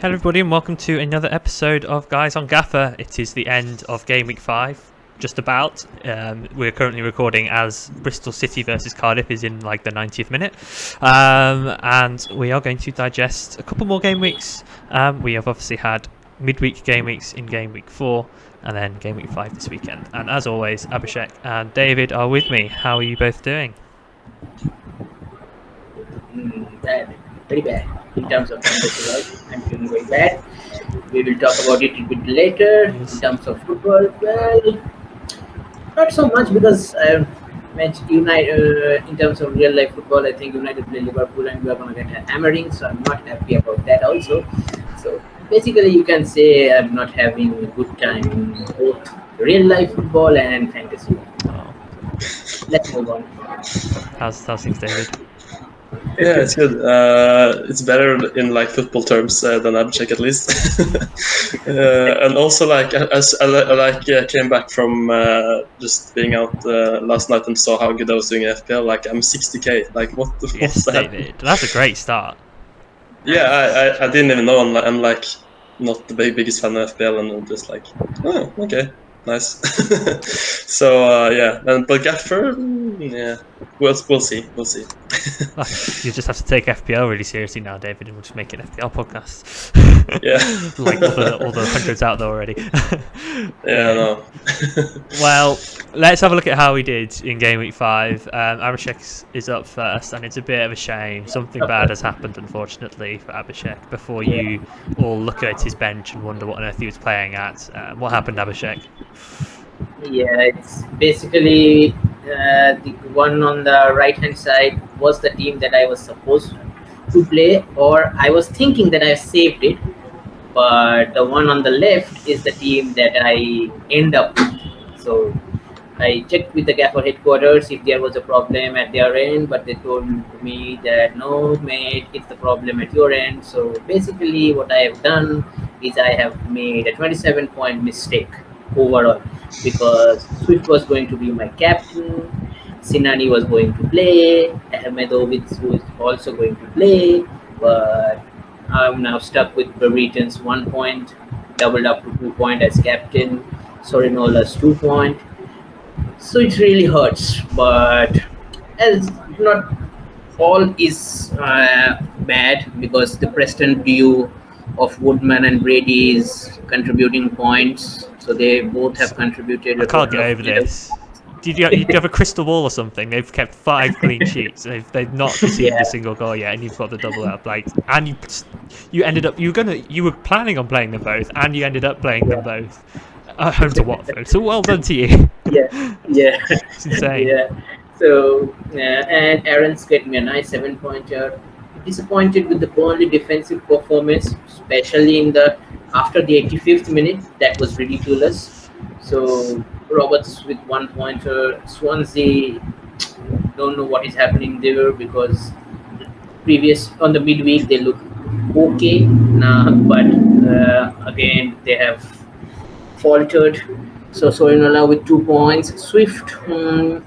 Hello everybody and welcome to another episode of Guys on Gaffr. It is the end of game week 5, just about. We're currently recording as Bristol City versus Cardiff is in like the 90th minute. And we are going to digest a couple more game weeks. We have obviously had midweek game weeks in game week 4 and then game week 5 this weekend. And as always, Abhishek and David are with me. How are you both doing? Bad. Very bad in terms of numbers. I'm feeling very bad. We will talk about it a bit later. Yes. In terms of football, well, not so much because I mentioned United. In terms of real life football, I think United play Liverpool and we are going to get a hammering. So I'm not happy about that also. So basically, you can say I'm not having a good time in both real life football and fantasy. Oh. Let's move on. How's things, David? Yeah, it's good. It's better in like football terms than Abhishek at least. And also like I came back from just being out last night and saw how good I was doing in FPL. Like I'm 60k. Like what the Yes, what's that? David. That's a great start. Yeah, I didn't even know. I'm like not the biggest fan of FPL, and I'm just like, oh, okay, nice. So yeah, but Gaffr, yeah, we'll see. You just have to take FPL really seriously now, David, and we'll just make an FPL podcast. Yeah. Like all the hundreds out there already. Yeah, no. Well, let's have a look at how we did in game week 5. Abhishek is up first, and it's a bit of a shame. Something bad has happened, unfortunately, for Abhishek. Before you all look at his bench and wonder what on earth he was playing at, what happened, Abhishek? Yeah, it's basically the one on the right hand side was the team that I was supposed to play, or I was thinking that I saved it, but the one on the left is the team that I end up with. So I checked with the Gaffr headquarters if there was a problem at their end, but they told me that no, mate, it's the problem at your end. So basically, what I have done is I have made a 27-point mistake overall, because Swift was going to be my captain, Sinani was going to play, Ahmedovich who is also going to play, but I'm now stuck with Brereton's 1 point, doubled up to 2 point as captain, Sorinola's 2 point. So it really hurts, but as not all is bad, because the Preston duo of Woodman and Brady is contributing points. So they both have contributed. I can't get over this. Did you have a crystal ball or something? They've kept 5 clean sheets. They've not conceded a single goal yet, and you've got the double up. Like, and you ended up you were planning on playing them both, and you ended up playing them both at home to Watford. So well done to you. Yeah, It's insane. yeah. So and Aaron's get me a nice 7-pointer. Disappointed with the Burnley defensive performance, especially in the after the 85th minute. That was ridiculous. So Roberts with 1 pointer. Swansea, don't know what is happening there, because previous on the midweek they look okay now, but again they have faltered. So Sorinola with 2 points. Swift,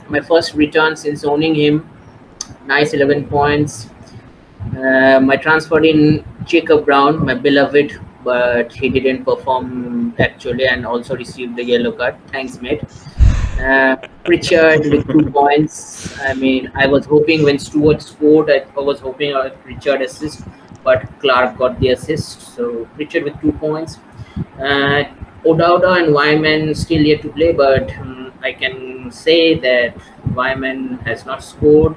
my first return since owning him, nice 11 points. My transfer in Jacob Brown, my beloved, but he didn't perform actually, and also received the yellow card. Thanks, mate. Pritchard with 2 points. I mean, I was hoping when Stewart scored, I was hoping Pritchard assist, but Clark got the assist. So Pritchard with 2 points. O'Dowda and Wyman still yet to play, but I can say that Wyman has not scored.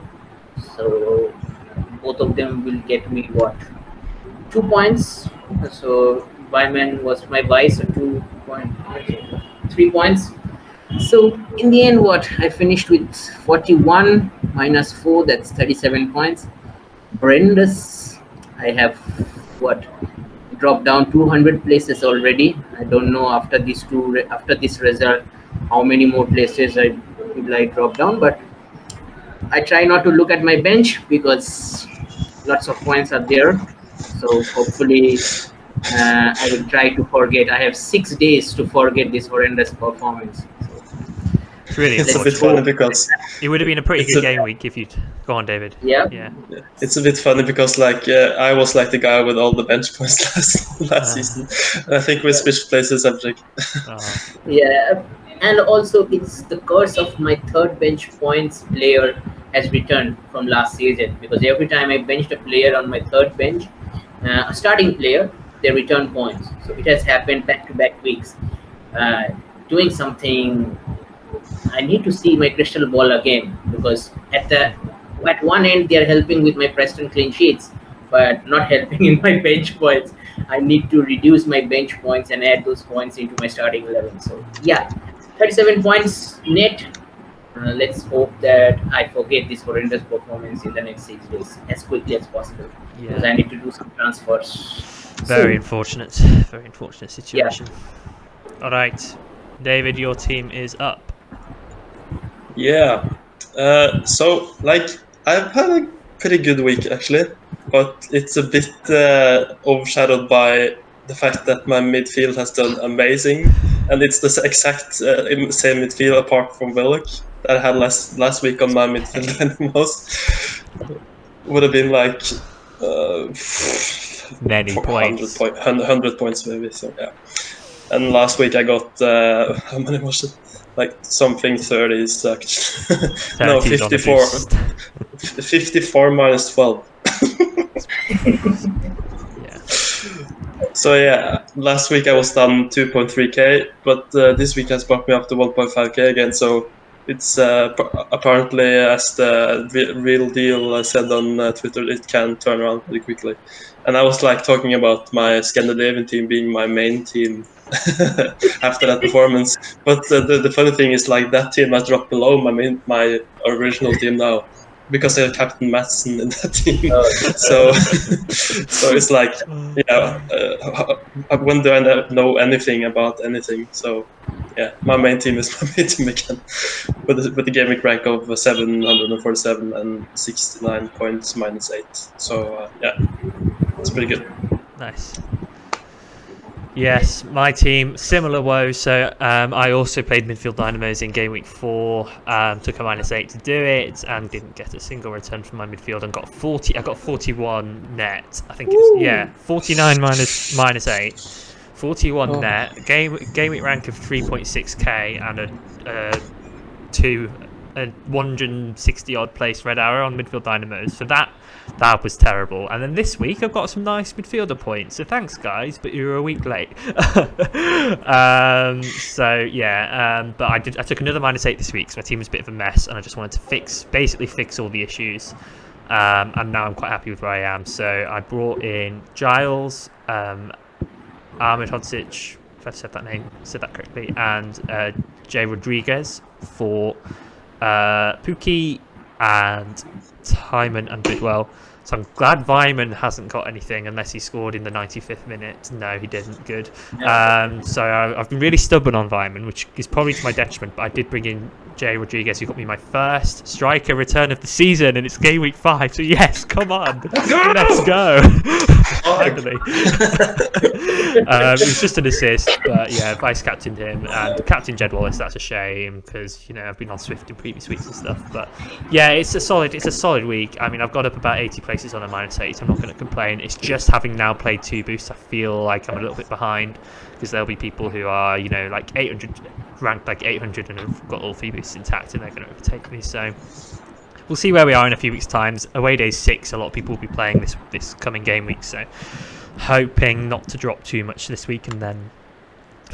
So both of them will get me 2 points. So Wyman was my vice, 3 points. So in the end, I finished with 41 minus 4, that's 37 points. Brenda's, I have dropped down 200 places already. I don't know after this result how many more places I drop down, but I try not to look at my bench because lots of points are there. So hopefully I will try to forget. I have 6 days to forget this horrendous performance. It's really it's a bit funny because it would have been a pretty good game week if you'd go on, David. Yeah. It's a bit funny because like I was like the guy with all the bench points last season. And I think we switched places, Abhishek. Yeah, and also it's the curse of my third bench points player has returned from last season, because every time I benched a player on my third bench, a starting player, they return points. So it has happened back-to-back weeks. Doing something, I need to see my crystal ball again, because at one end they are helping with my Preston clean sheets, but not helping in my bench points. I need to reduce my bench points and add those points into my starting 11. So yeah, 37 points net. Let's hope that I forget this horrendous performance in the next 6 days as quickly as possible, because I need to do some transfers. Very unfortunate situation. All right, David, your team is up. Yeah. So like I've had a pretty good week actually, but it's a bit overshadowed by the fact that my midfield has done amazing, and it's the exact same midfield apart from Willock that I had last week on my midfield. And most would have been like many points, 100 points maybe. So yeah. And last week I got how many was it? Like something 30 sucked. No, 54. 54 minus 12. Yeah. So yeah, last week I was down 2.3k, but this week has brought me up to 1.5k again. So it's apparently, as the real deal said on Twitter, it can turn around pretty quickly. And I was like talking about my Scandinavian team being my main team after that performance. But the funny thing is, like, that team has dropped below my original team now, because I have Captain Madsen in that team. So it's like, when do I know anything about anything? So yeah, my main team is my main team again, with the gaming rank of 747 and 69 points minus 8. So yeah, it's pretty good. Nice. Yes, my team, similar woes. So I also played midfield dynamos in game week 4. Took a -8 to do it, and didn't get a single return from my midfield, and got 40. I got 41 net. I think it's 49 minus 8. 41 net. Game week rank of 3.6k and a 160 odd place red arrow on midfield dynamos. So that was terrible. And then this week I've got some nice midfielder points, so thanks guys, but you were a week late. So yeah, but I took another -8 this week, so my team was a bit of a mess, and I just wanted to fix all the issues, and now I'm quite happy with where I am. So I brought in Giles, Ahmed Hodzic, if I said that correctly, and Jay Rodriguez for Pookie and Hyman and Bidwell. So I'm glad Vyman hasn't got anything, unless he scored in the 95th minute. No, he didn't. Good. So I've been really stubborn on Vyman, which is probably to my detriment, but I did bring in Jay Rodriguez, who got me my first striker return of the season, and it's game week 5. So yes, come on, let's go. Finally. It was just an assist, but yeah, vice captained him, and captain Jed Wallace. That's a shame, because I've been on Swift in previous weeks and stuff. But yeah, it's a solid week. I mean, I've got up about 80 places on a -8. I'm not going to complain. It's just having now played 2 boosts, I feel like I'm a little bit behind, because there'll be people who are like 800, ranked like 800, and have got all 3 boosts intact, and they're going to overtake me. So we'll see where we are in a few weeks' time. Away day 6, a lot of people will be playing this coming game week, so hoping not to drop too much this week, and then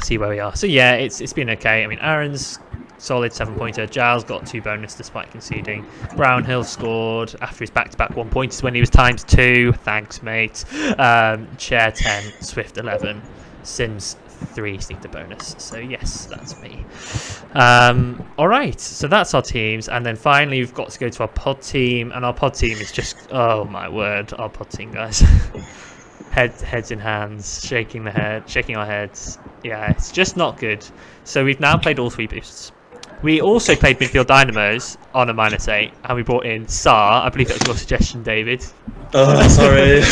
see where we are. So yeah, it's been okay. I mean, Aaron's solid 7-pointer. Giles got 2 bonus despite conceding. Brownhill scored after his back-to-back 1 pointers when he was times 2. Thanks, mate. Chair 10, Swift 11, Sims 3 sneaked a bonus. So yes, that's me. All right, so that's our teams, and then finally we've got to go to our pod team, and our pod team is just, oh my word, our pod team, guys. Heads in hands, shaking our heads. Yeah, it's just not good. So we've now played all 3 boosts. We also played Midfield Dynamos on a -8, and we brought in Saar. I believe that was your suggestion, David. Oh, sorry.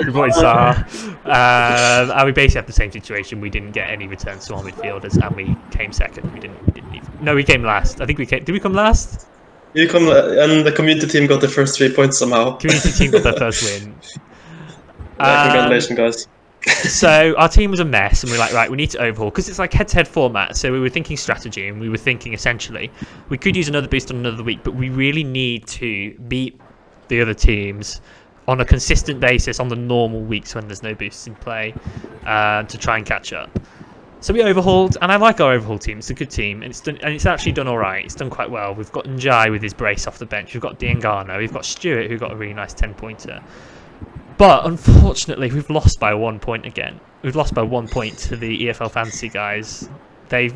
We brought in Saar. And we basically had the same situation. We didn't get any returns to our midfielders, and we came second. We didn't even... No, we came last. I think we came... Did we come last? You come, and the community team got the first 3 points somehow. Community team got their first win. Yeah, congratulations, guys. So our team was a mess, and we're like, right, we need to overhaul, because it's like head-to-head format. So we were thinking strategy, and we were thinking essentially we could use another boost on another week, but we really need to beat the other teams on a consistent basis on the normal weeks when there's no boosts in play, to try and catch up. So we overhauled, and I like our overhaul team. It's a good team, and it's actually done all right. It's done quite well. We've got Njai with his brace off the bench. We've got Diangano. We've got Stuart, who got a really nice 10-pointer. But unfortunately, we've lost by 1 point again. We've lost by 1 point to the EFL Fantasy guys. They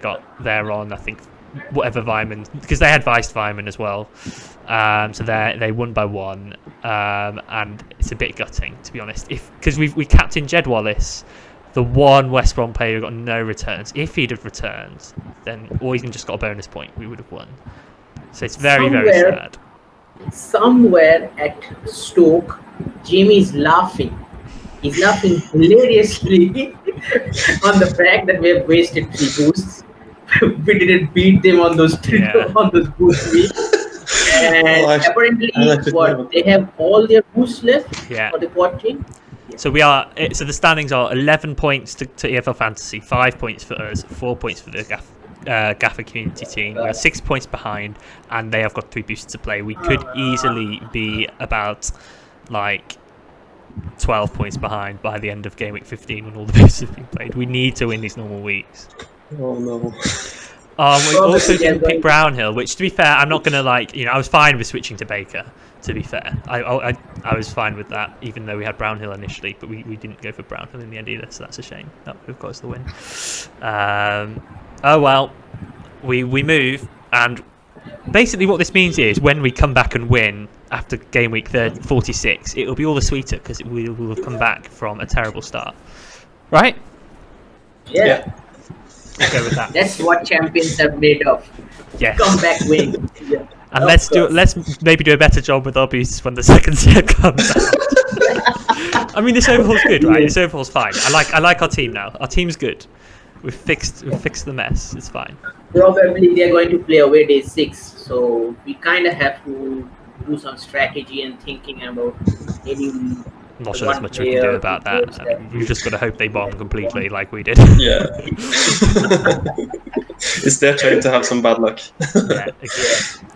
got their on, I think, whatever Vyman, because they had Viced Vyman as well. So they won by 1, and it's a bit gutting, to be honest. Because we captained Jed Wallace, the one West Brom player who got no returns. If he'd have returned, then or even just got a bonus point, we would have won. So it's very, very sad. Somewhere at Stoke, Jamie's laughing. He's laughing hilariously on the fact that we have wasted 3 boosts. We didn't beat them on those on those boost weeks. And apparently, they have all their boosts left for the quad team. So we are. So the standings are 11 points to EFL Fantasy, 5 points for us, 4 points for the Gaffr community team. We're 6 points behind, and they have got 3 boosts to play. We could easily be about like 12 points behind by the end of game week 15 when all the boosts have been played. We need to win these normal weeks. Oh no. We also didn't pick Brownhill, which, to be fair, I'm not gonna I was fine with switching to Baker. To be fair, I was fine with that, even though we had Brownhill initially, but we didn't go for Brownhill in the end either, so that's a shame. That would have got us the win. Oh well, we move, and basically what this means is when we come back and win after game week 46, it will be all the sweeter because we will have come back from a terrible start, right? Yeah. I'll go with that. That's what champions are made of. Yes. Comeback win. Yeah. And let's maybe do a better job with our boosts when the second set comes out. I mean, this overhaul's good, right? This overhaul's fine. I like our team now. Our team's good. We've fixed the mess. It's fine. Probably they're going to play away day 6, so we kind of have to do some strategy and thinking about maybe. I'm not sure there's much we can do about that. You've just got to hope they bomb completely like we did. Yeah. It's their turn to have some bad luck. Yeah, exactly.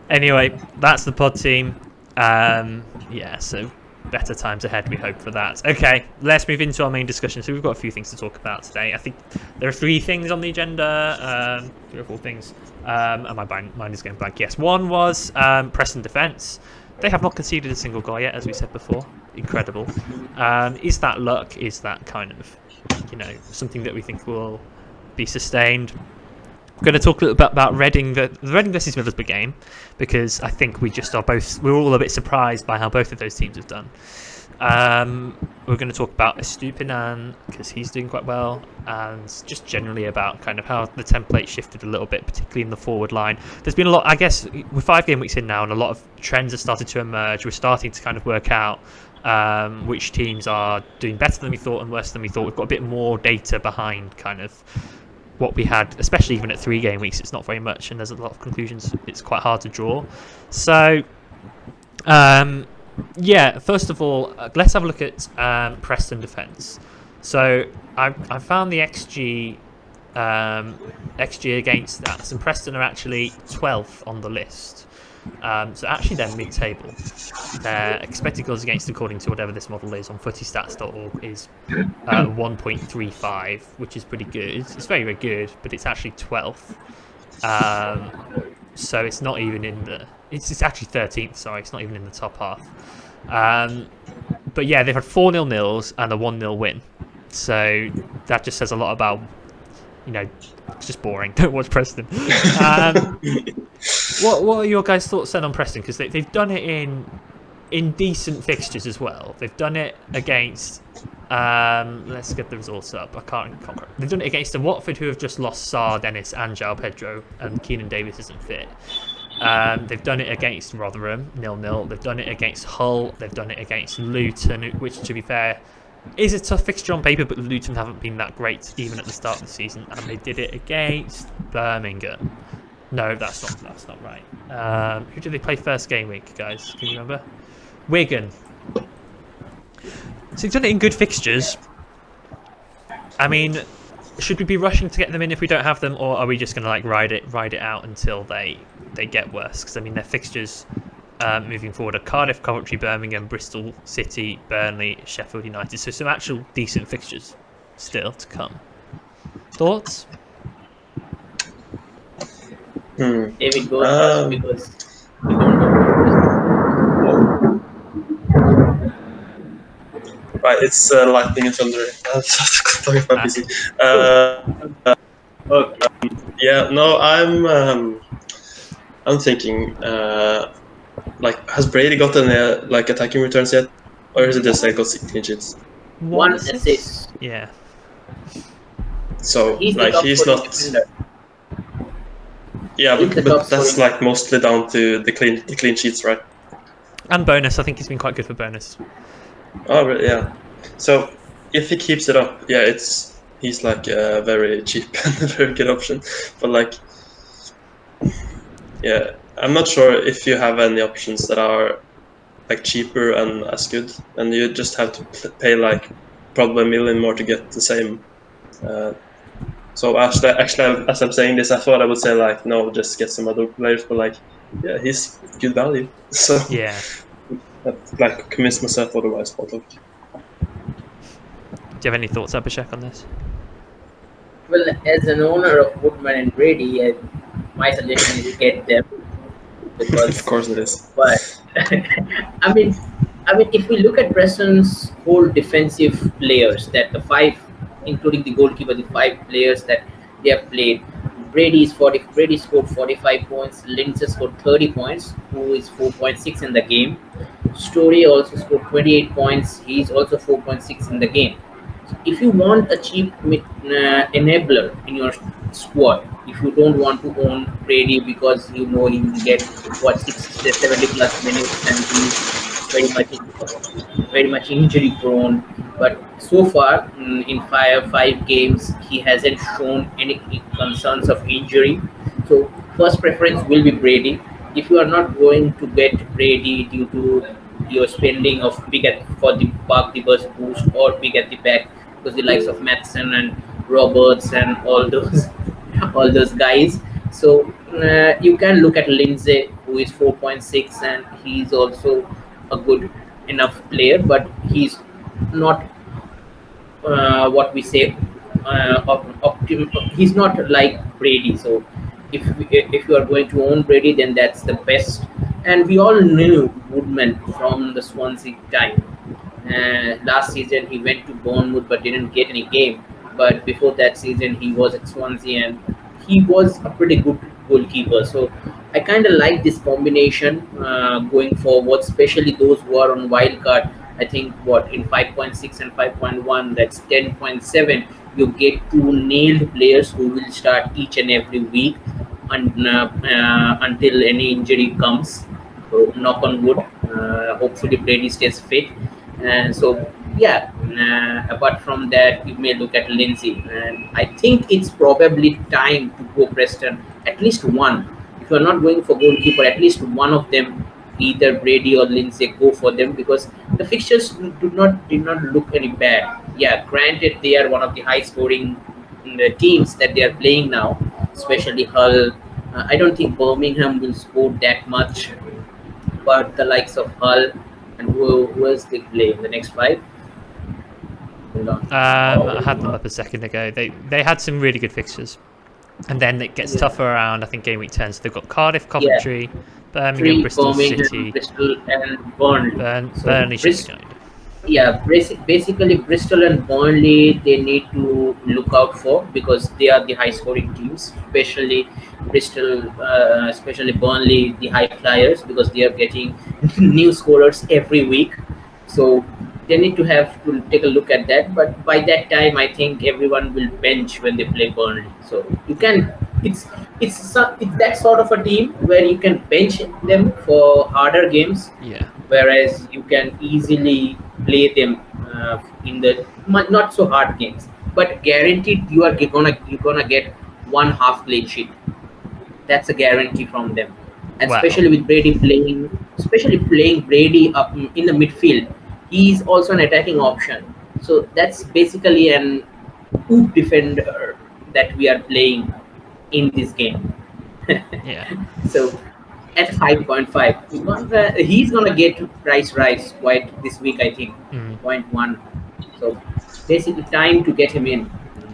Anyway, that's the pod team. So better times ahead, we hope for that. Okay, let's move into our main discussion. So we've got a few things to talk about today. I think there are 3 things on the agenda, 3 or 4 things. And my mind is going blank. Yes, one was Preston defence. They have not conceded a single goal yet, as we said before. Incredible. Is that luck? Is that kind of, something that we think will be sustained? We're going to talk a little bit about Reading, the Reading versus Middlesbrough game, because I think we're all a bit surprised by how both of those teams have done. We're going to talk about Estupinan, because he's doing quite well, and just generally about kind of how the template shifted a little bit, particularly in the forward line. There's been a lot, I guess, we're 5 game weeks in now, and a lot of trends have started to emerge. We're starting to kind of work out which teams are doing better than we thought and worse than we thought. We've got a bit more data behind kind of what we had, especially even at 3 game weeks. It's not very much, and there's a lot of conclusions. It's quite hard to draw. So, first of all, let's have a look at Preston defence. So I found the XG against that, and Preston are actually 12th on the list. So actually they're mid-table. Their expected goals against, according to whatever this model is on footystats.org, is 1.35, which is pretty good. It's very, very good, but it's actually 12th. So it's not even in the... It's actually 13th, sorry. It's not even in the top half. But yeah, they've had 4-0 nils and a 1-0 win. So that just says a lot about, it's just boring. Don't watch Preston. What are your guys' thoughts then on Preston? Because they've done it in decent fixtures as well. They've done it against Let's get the results up. I can't. They've done it against the Watford, who have just lost Sarr, Dennis, and João Pedro, and Keenan Davis isn't fit. They've done it against Rotherham, 0-0. They've done it against Hull. They've done it against Luton, which, to be fair, is a tough fixture on paper, but Luton haven't been that great even at the start of the season. And they did it against Birmingham. No, that's not right. Who did they play first game week, guys? Can you remember? Wigan. So he's done it in good fixtures. I mean, should we be rushing to get them in if we don't have them, or are we just going to like ride it out until they get worse? Because I mean, their fixtures moving forward are Cardiff, Coventry, Birmingham, Bristol City, Burnley, Sheffield United. So some actual decent fixtures still to come. Thoughts? David goes first because we don't know. Right, it's lightning and thunder. Talking about busy. Yeah, no, I'm thinking. Like, has Brady gotten like attacking returns yet, or is it just like got clean sheets? One assist. Yeah. So he's not. Defender. Yeah, but that's like mostly down to the clean sheets, right? And bonus. I think he's been quite good for bonus. Oh, really? Yeah. So if he keeps it up, yeah, he's like a very cheap and a very good option. But like, yeah, I'm not sure if you have any options that are like cheaper and as good, and you just have to pay like probably $1 million more to get the same. So actually, as I'm saying this, I thought I would say like no, just get some other players, but like, yeah, he's good value. So yeah, I've like convinced myself otherwise. But look. Do you have any thoughts, Abhishek, on this? Well, as an owner of Woodman and Brady, my suggestion is get them because of course it is. But I mean, if we look at Preston's whole defensive players, that the 5, including the goalkeeper, the 5 players that they have played, Brady scored 45 points, Lindsay scored 30 points, who is 4.6 in the game. Story also scored 28 points, he's also 4.6 in the game. If you want a cheap enabler in your squad, if you don't want to own Brady because you know he will get 70 plus minutes and he's very much injury prone, but so far in five games he hasn't shown any concerns of injury. So first preference will be Brady. If you are not going to get Brady due to your spending of for the park the bus boost or big at the back, because the likes of Matheson and Roberts and all those guys, so you can look at Lindsay, who is 4.6, and he's also a good enough player, but he's not what we say he's not like Brady. So if you are going to own Brady, then that's the best. And we all knew Woodman from the Swansea time. Last season he went to Bournemouth but didn't get any game. But before that season he was at Swansea and he was a pretty good goalkeeper. So I kind of like this combination going forward, especially those who are on wildcard. I think in 5.6 and 5.1, that's 10.7. You get 2 nailed players who will start each and every week until any injury comes. So knock on wood. Hopefully Brady stays fit. So yeah. Apart from that, you may look at Lindsay, and I think it's probably time to go Preston. At least one. If you're not going for goalkeeper, at least one of them, either Brady or Lindsay, go for them, because the fixtures did not look any bad. Yeah, granted they are one of the high scoring teams that they are playing now, especially Hull. I don't think Birmingham will score that much, but the likes of Hull and who else they play in the next 5? I had them up a second ago. They had some really good fixtures, and then it gets tougher around, I think, game week 10. So they've got Cardiff, Coventry, Birmingham, Bristol City, Bristol and Burnley. Burnley should be yeah, basically Bristol and Burnley they need to look out for, because they are the high scoring teams, especially Bristol, especially Burnley, the high flyers, because they are getting new scorers every week. So they need to have to take a look at that. But by that time, I think everyone will bench when they play Burnley. So you can, it's that sort of a team where you can bench them for harder games, Yeah. whereas you can easily play them in the not so hard games. But guaranteed, you're gonna get one half clean sheet. That's a guarantee from them. And Wow. especially with especially playing Brady up in the midfield, he's also an attacking option. So that's basically an oop defender that we are playing in this game. Yeah. So at 5.5, he's gonna get price rise quite this week, I think. 0.1. So basically, time to get him in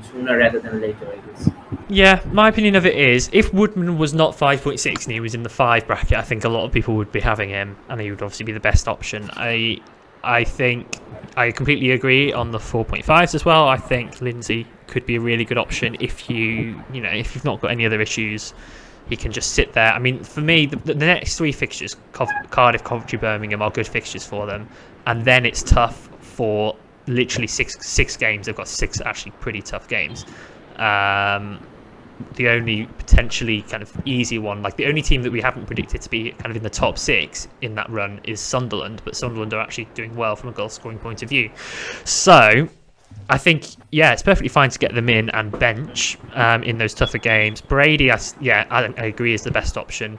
sooner rather than later, I guess. Yeah, my opinion of it is, if Woodman was not 5.6 and he was in the 5 bracket, I think a lot of people would be having him, and he would obviously be the best option. I think I completely agree on the 4.5s as well. I think Lindsay could be a really good option if if you've not got any other issues. He can just sit there. I mean, for me, the next 3 fixtures, Cardiff, Coventry, Birmingham, are good fixtures for them, and then it's tough for literally six games. They've got 6 actually pretty tough games. The only potentially kind of easy one, like the only team that we haven't predicted to be kind of in the top 6 in that run is Sunderland, but Sunderland are actually doing well from a goal scoring point of view. So I think, yeah, it's perfectly fine to get them in and bench in those tougher games. Brady, I agree, is the best option.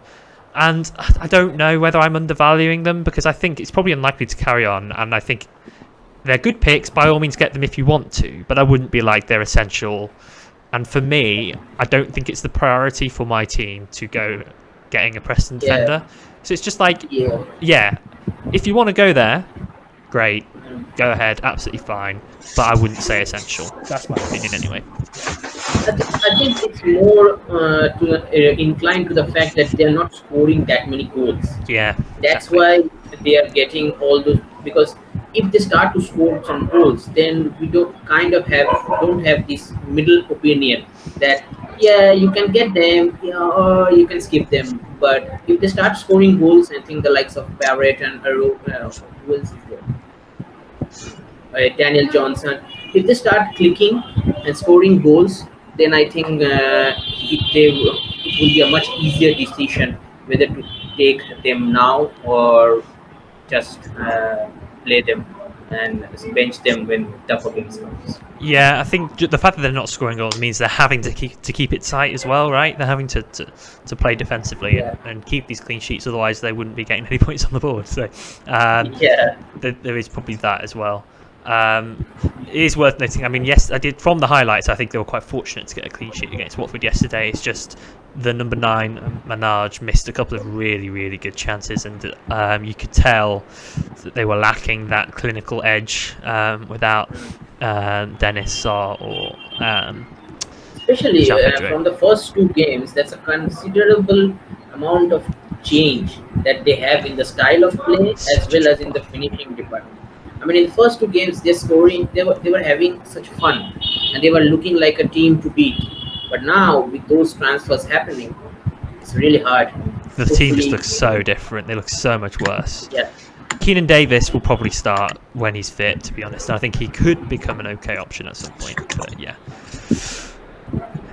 And I don't know whether I'm undervaluing them, because I think it's probably unlikely to carry on, and I think they're good picks. By all means, get them if you want to, but I wouldn't be like they're essential. And for me, I don't think it's the priority for my team to go getting a Preston defender. So it's just like, yeah, if you want to go there, great, go ahead, absolutely fine. But I wouldn't say essential. That's my opinion anyway. I think it's more inclined to the fact that they're not scoring that many goals. Yeah, that's exactly. why they are getting all those. Because if they start to score some goals, then we don't have this middle opinion that you can get them, or you can skip them. But if they start scoring goals, I think the likes of Barrett and who else is there? Daniel Johnson, if they start clicking and scoring goals, then I think it will be a much easier decision whether to take them now or just play them and bench them when tougher games comes. Yeah, I think the fact that they're not scoring goals means they're having to keep it tight as well, right? They're having to play defensively and keep these clean sheets, otherwise they wouldn't be getting any points on the board. So there is probably that as well. It is worth noting, I mean, yes, I did from the highlights, I think they were quite fortunate to get a clean sheet against Watford yesterday. It's just the number 9, Manaj, missed a couple of really, really good chances, and you could tell that they were lacking that clinical edge without Dennis or especially from the first 2 games. That's a considerable amount of change that they have in the style of play as well as in the finishing department. I mean, in the first 2 games, they were having such fun, and they were looking like a team to beat. But now, with those transfers happening, it's really hard. The team just looks so different. They look so much worse. Yeah. Keenan Davis will probably start when he's fit, to be honest. I think he could become an okay option at some point. But yeah.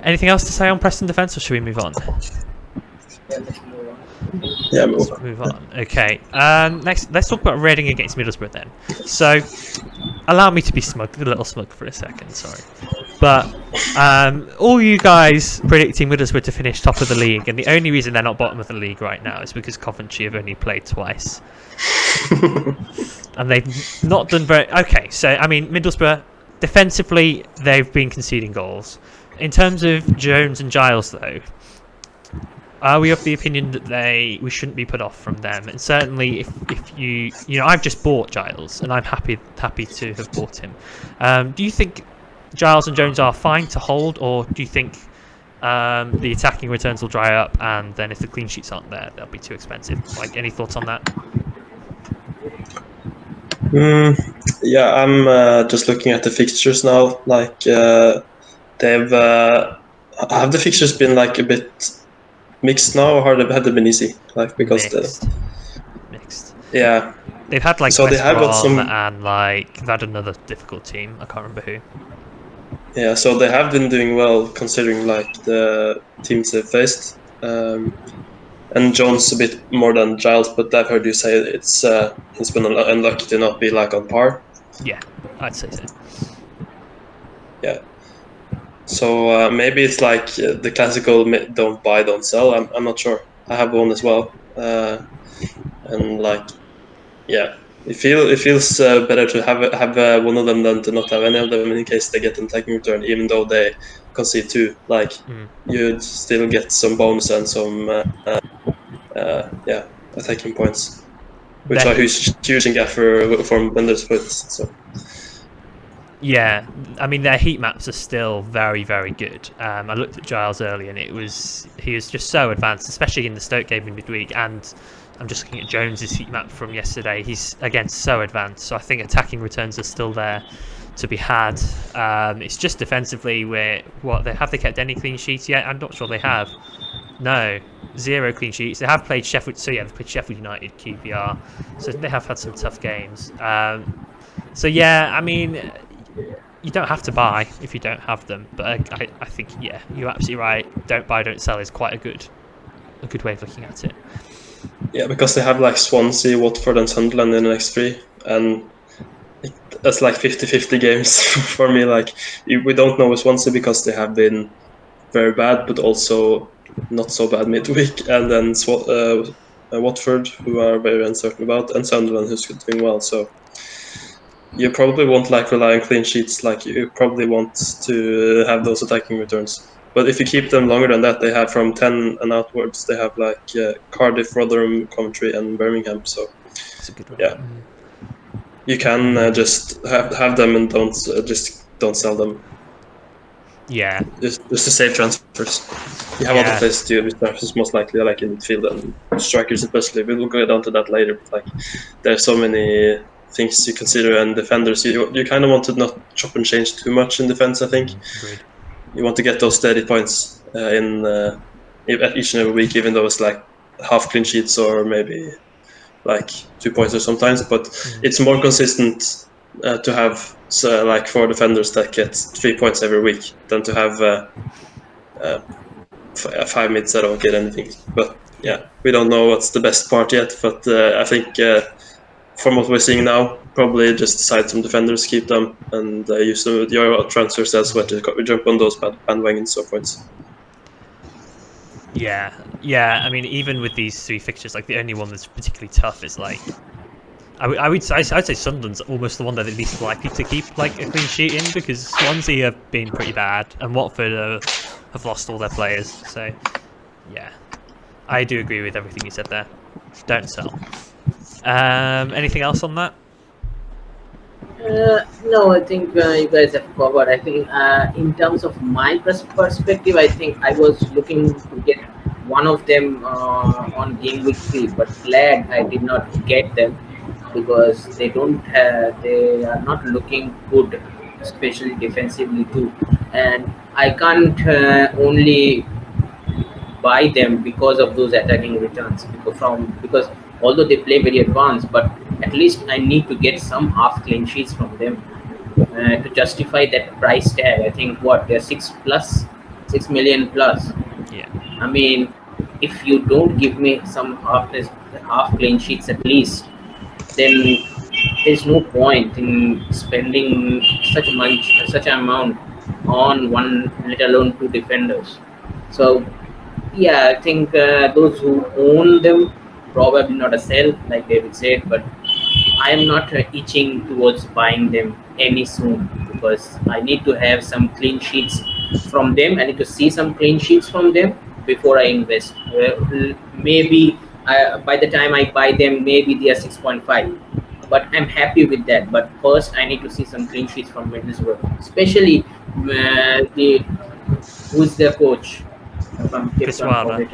Anything else to say on Preston defence, or should we move on? Yeah, let's move on. Okay. Next, let's talk about Reading against Middlesbrough then. So, allow me to be smug, a little smug for a second. Sorry, but all you guys predicting Middlesbrough to finish top of the league, and the only reason they're not bottom of the league right now is because Coventry have only played twice, and they've not done very. Okay, so I mean, Middlesbrough defensively, they've been conceding goals. In terms of Jones and Giles, though, are we of the opinion that we shouldn't be put off from them? And certainly, if you I've just bought Giles, and I'm happy to have bought him. Do you think Giles and Jones are fine to hold, or do you think the attacking returns will dry up, and then if the clean sheets aren't there, they'll be too expensive? Like, any thoughts on that? Yeah, I'm just looking at the fixtures now. Like, they've have the fixtures been like a bit mixed now, or have they been easy? Like, because mixed. Yeah, They've had like So they West have got Brom some. and like they've had another difficult team. I can't remember who. Yeah, so they have been doing well considering like the teams they've faced. And Jones a bit more than Giles, but I've heard you say he's been unlucky to not be like on par. Yeah, I'd say so. Yeah. So maybe it's like the classical don't buy, don't sell. I'm not sure. I have one as well, and like yeah, it feels better to have one of them than to not have any of them in case they get an attacking return, even though they concede two. Like you'd still get some bonus and some attacking points, which are huge in Gaffr from vendors points. So. Yeah, I mean their heat maps are still very, very good. I looked at Giles earlier, and he was just so advanced, especially in the Stoke game in midweek. And I'm just looking at Jones's heat map from yesterday. He's again so advanced. So I think attacking returns are still there to be had. It's just defensively where they kept any clean sheets yet? I'm not sure they have. No, 0 clean sheets. They have played Sheffield. So yeah, they've played Sheffield United, QPR. So they have had some tough games. So yeah, I mean, you don't have to buy if you don't have them, but I think yeah, you're absolutely right. Don't buy, don't sell is quite a good way of looking at it. Yeah, because they have like Swansea, Watford, and Sunderland in the next 3, and that's like 50-50 games for me. Like we don't know with Swansea because they have been very bad, but also not so bad midweek, and then Watford, who are very uncertain about, and Sunderland, who's doing well. So you probably won't like rely on clean sheets. Like you probably want to have those attacking returns. But if you keep them longer than that, they have from 10 and outwards. They have like Cardiff, Rotherham, Coventry, and Birmingham. So That's a good one. Yeah, you can just have them and don't sell them. Yeah, just to save transfers. You have other places to use transfers, most likely, like in midfield and strikers especially. We will go down to that later. But like, there's so many things you consider, and defenders, you kind of want to not chop and change too much in defense. I think you want to get those steady points in at each and every week, even though it's like half clean sheets or maybe like 2 points or sometimes. But it's more consistent to have like 4 defenders that get 3 points every week than to have 5 mids that don't get anything. But yeah, we don't know what's the best part yet. But I think from what we're seeing now, probably just decide some defenders, keep them, and use them with your transfers elsewhere to jump on those bandwagons or points. Yeah. I mean, even with these 3 fixtures, like the only one that's particularly tough is like I'd say Sunderland's almost the one that are least likely to keep like a clean sheet in, because Swansea have been pretty bad and Watford have lost all their players. So yeah, I do agree with everything you said there. Don't sell. Anything else on that? No, I think you guys have covered. I think in terms of my perspective, I think I was looking to get one of them on game week 3, but glad I did not get them because they are not looking good, especially defensively too. And I can't only buy them because of those attacking returns, because although they play very advanced, but at least I need to get some half clean sheets from them to justify that price tag. I think they're 6 million plus. Yeah. I mean, if you don't give me some half clean sheets at least, then there's no point in spending such an amount on one, let alone 2 defenders. So yeah, I think those who own them, probably not a sell, like David said, but I am not itching towards buying them any soon, because I need to have some clean sheets from them. I need to see some clean sheets from them before I invest. Maybe by the time I buy them, maybe they are 6.5, but I'm happy with that. But first, I need to see some clean sheets from Middlesbrough, especially who's their coach. Chris Wilder.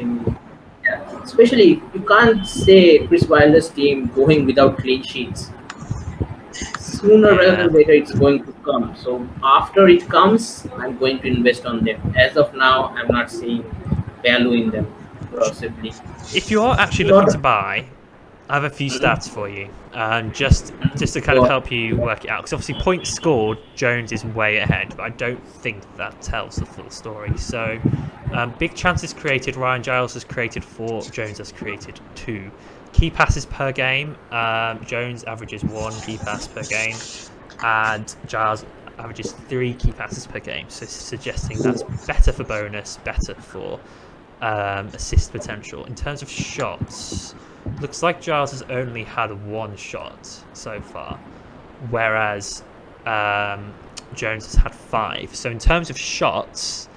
Yeah. Especially, you can't say Chris Wilder's team going without clean sheets. Sooner rather than later, it's going to come. So after it comes, I'm going to invest on them. As of now, I'm not seeing value in them, possibly. If you are actually looking to buy, I have a few stats for you, just to kind of help you work it out. Because obviously, points scored, Jones is way ahead, but I don't think that tells the full story. So, big chances created. Ryan Giles has created 4. Jones has created 2. Key passes per game. Jones averages 1 key pass per game, and Giles averages 3 key passes per game. So, suggesting that's better for bonus, better for assist potential. In terms of shots, looks like Giles has only had 1 shot so far, whereas Jones has had 5. So in terms of shots,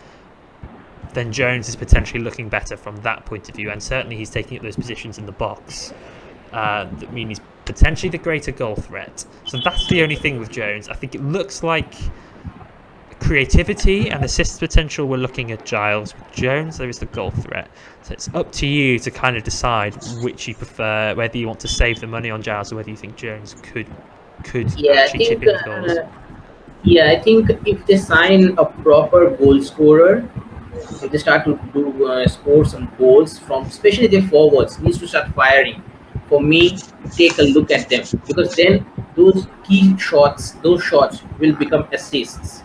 then Jones is potentially looking better from that point of view, and certainly he's taking up those positions in the box that mean he's potentially the greater goal threat. So that's the only thing with Jones. I think it looks like creativity and assist potential, we're looking at Giles. With Jones, there is the goal threat. So it's up to you to kind of decide which you prefer, whether you want to save the money on Giles or whether you think Jones could actually chip in the goals. I think if they sign a proper goal scorer, if they start to do score some goals from, especially their forwards, needs to start firing. For me, take a look at them, because then those key shots, those shots will become assists.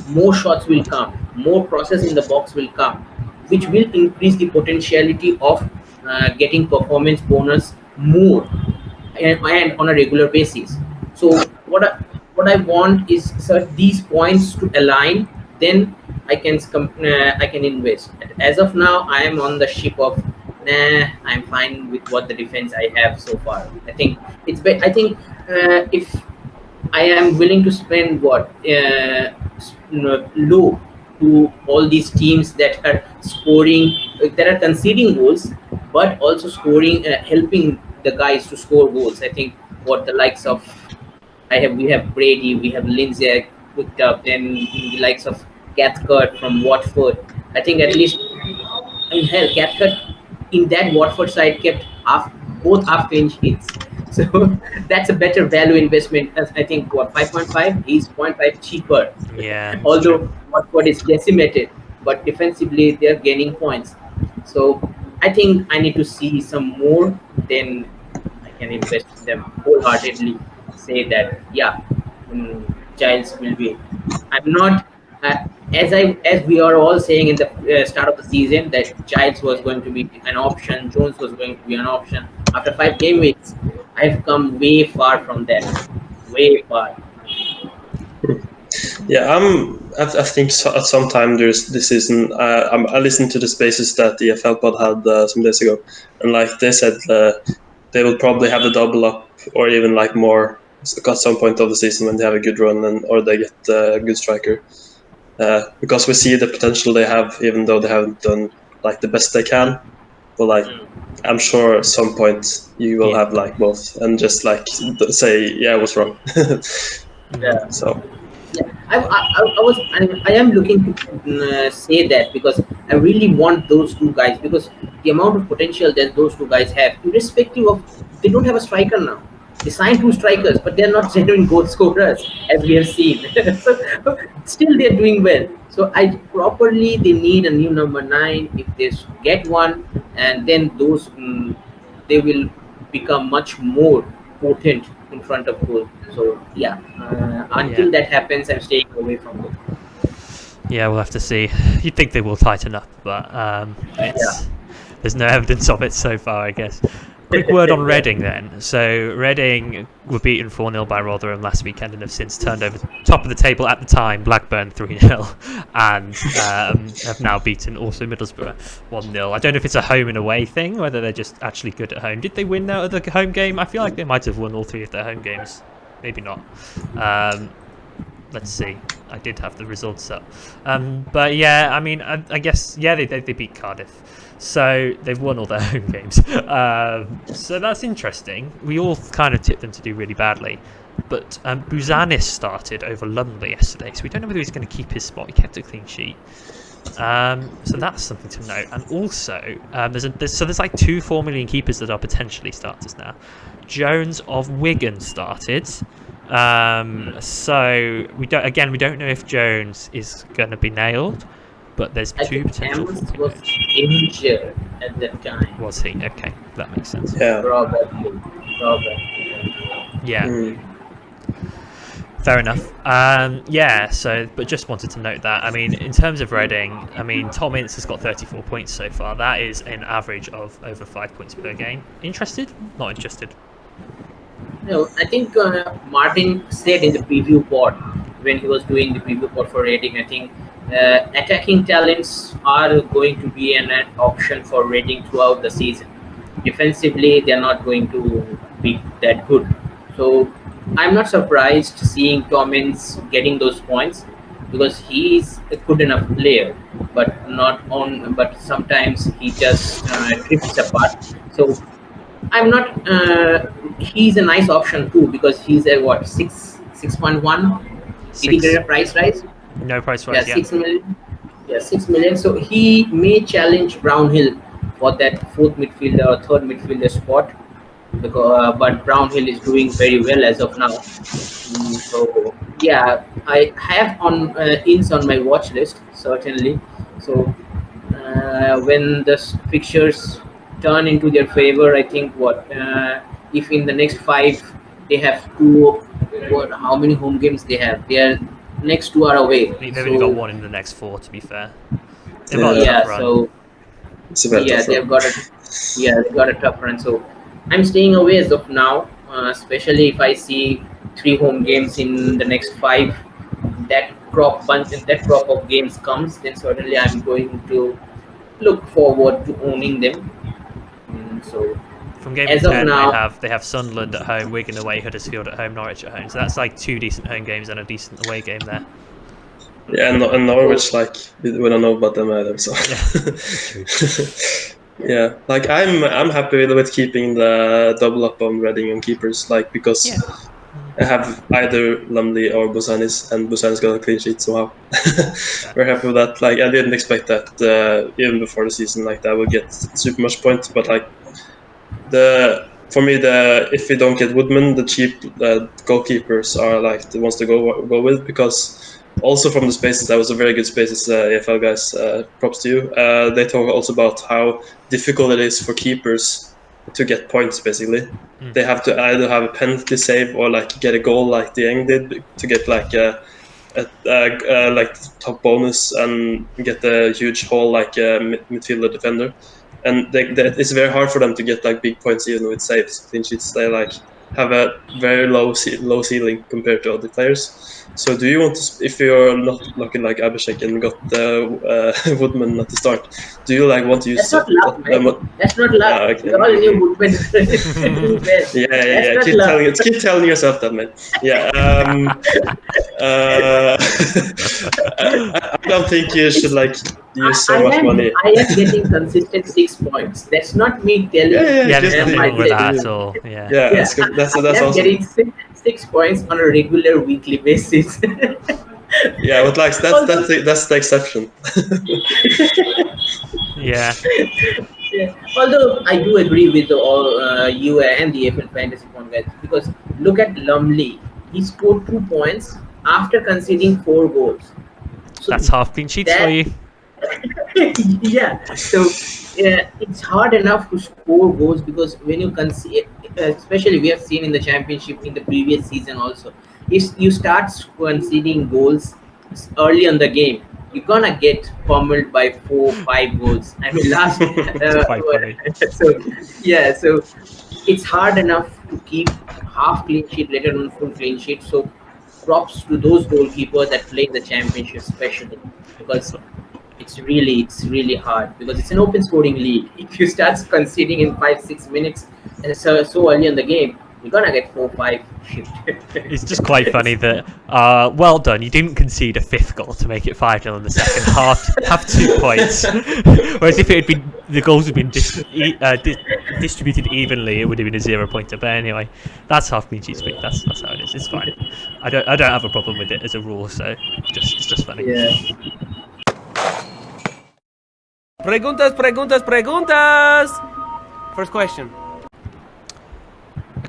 More shots will come, more process in the box will come, which will increase the potentiality of getting performance bonus more and on a regular basis. So what I want is these points to align, then I can invest. As of now, I am on the ship of I'm fine with what the defense I have so far. I think if I am willing to spend low to all these teams that are scoring, that are conceding goals, but also scoring, helping the guys to score goals. I think what the likes of we have Brady, we have Lindsay picked up, then the likes of Cathcart from Watford. I think at least, Cathcart in that Watford side kept both half-range hits. So that's a better value investment. As I think 5.5 is 0.5 cheaper. Yeah. Although Watford is decimated, but defensively they're gaining points. So I think I need to see some more, then I can invest in them wholeheartedly. Say that Giles will be. I'm not as we are all saying in the start of the season that Giles was going to be an option, Jones was going to be an option. After 5 game weeks, I've come way far from that. Way far. Yeah, I think at some time this season, I listened to the spaces that the EFL pod had some days ago, and like they said, they will probably have the double up or even like more at some point of the season when they have a good run or they get a good striker, because we see the potential they have, even though they haven't done like the best they can. But like, I'm sure at some point you will have like both and just like say, I was wrong. Yeah. So. Yeah, I am looking to say that because I really want those 2 guys, because the amount of potential that those 2 guys have, irrespective of, they don't have a striker now. They signed 2 strikers, but they're not genuine goal scorers, as we have seen. Still, they're doing well. So they need a new number 9. If they get one, and then those they will become much more potent in front of goal. So until that happens, I'm staying away from it. Yeah, we'll have to see. You'd think they will tighten up, but there's no evidence of it so far, I guess. Quick word on Reading then. So Reading were beaten 4-0 by Rotherham last weekend and have since turned over top of the table at the time, Blackburn 3-0, and have now beaten also Middlesbrough 1-0. I don't know if it's a home and away thing, whether they're just actually good at home. Did they win their other home game? I feel like they might have won all 3 of their home games. Maybe not. Let's see. I did have the results up. But yeah, I mean, I guess, they beat Cardiff. So they've won all their home games. So that's interesting. We all kind of tipped them to do really badly. But Buzanis started over Lumley yesterday, so we don't know whether he's going to keep his spot. He kept a clean sheet. So that's something to note. And also, there's like 2 4 million keepers that are potentially starters now. Jones of Wigan started. So we don't know if Jones is going to be nailed, but there's I two think potential Amos 40 was goals. injured at that time. Was he? Okay, that makes sense. Yeah. Probably. Yeah. Mm. Fair enough. Yeah, so, but just wanted to note that. I mean, in terms of Reading, I mean, Tom Ince has got 34 points so far. That is an average of over 5 points per game. Interested? Not interested. No, I think Martin said in the preview pod when he was doing the preview pod for Reading, I think attacking talents are going to be an option for Reading throughout the season. Defensively, they're not going to be that good. So I'm not surprised seeing Tom Ince getting those points because he's a good enough player, but not on. But sometimes he just drifts apart. So I'm not. He's a nice option too because he's a what 6.1. Did he get a price rise? No price Yeah, rise yet. 6 million. Yeah, 6 million. So he may challenge Brownhill for that fourth midfielder or third midfielder spot. Because but Brownhill is doing very well as of now. So yeah, I have on Ince on my watch list certainly. So when the fixtures turn into their favor, I think if in the next 5 they have two, how many home games they have? Their next 2 are away. They've only got one in the next 4, to be fair. They've Yeah. got a Yeah, tough run. so It's a very yeah, tough they've run. got a tough run. So I'm staying away as of now, especially if I see 3 home games in the next 5. That crop of games comes, then certainly I'm going to look forward to owning them. So From game as week of 10, now, they have Sunderland at home, Wigan away, Huddersfield at home, Norwich at home. So that's like 2 decent home games and a decent away game there. Yeah, and Norwich, like we don't know about them either. So yeah, like I'm happy with keeping the double up on Reading and keepers, like because I have either Lumley or Busanis, and Busanis got a clean sheet somehow. We're happy with that. Like I didn't expect that even before the season, like that would get super much points, but like for me, if we don't get Woodman, the cheap goalkeepers are like the ones to go with, because also from the spaces, that was a very good spaces, AFL guys, props to you. They talk also about how difficult it is for keepers to get points, basically. They have to either have a penalty save or like get a goal like Dieng did to get like like top bonus and get a huge haul like a midfielder defender. And it's very hard for them to get like big points even with saves, clean sheets. They like have a very low ceiling compared to other players. So do you want to, if you're not looking like Abhishek and got Woodman at the start, do you like want to use that's not luck, mate. That's not luck. okay. We all knew Woodman do well. Yeah. Keep telling yourself that, man. Yeah. I don't think you should like use so much money. I am getting consistent 6 points. That's not me telling. Yeah, there's just nothing wrong with that at all. all. Yeah. That's good. That's I am awesome. getting 6 points on a regular weekly basis. Yeah, but like that's the exception. Yeah. Yeah. Although I do agree with all you and the AFL Fantasy Point guys, because look at Lumley. He scored 2 points after conceding 4 goals. So That's half clean sheets for you. yeah. So it's hard enough to score goals because when you concede, especially we have seen in the championship in the previous season also, if you start conceding goals early in the game, you're gonna get pummeled by 4-5 goals. I mean, last Quite funny. so it's hard enough to keep half clean sheet, let alone full clean sheet. So props to those goalkeepers that play the championship, especially because it's really hard because it's an open scoring league. If you start conceding in 5-6 minutes and so early in the game, you're gonna get 4-5. It's just quite funny that well done, you didn't concede a 5th goal to make it 5-0 in the second half, have 2 points. Whereas if it had been, the goals had been distributed evenly, it would have been a 0-pointer. But anyway, that's half clean sheet speak. That's how it is. It's fine. I don't have a problem with it as a rule, so it's just funny. Yeah. Preguntas. First question.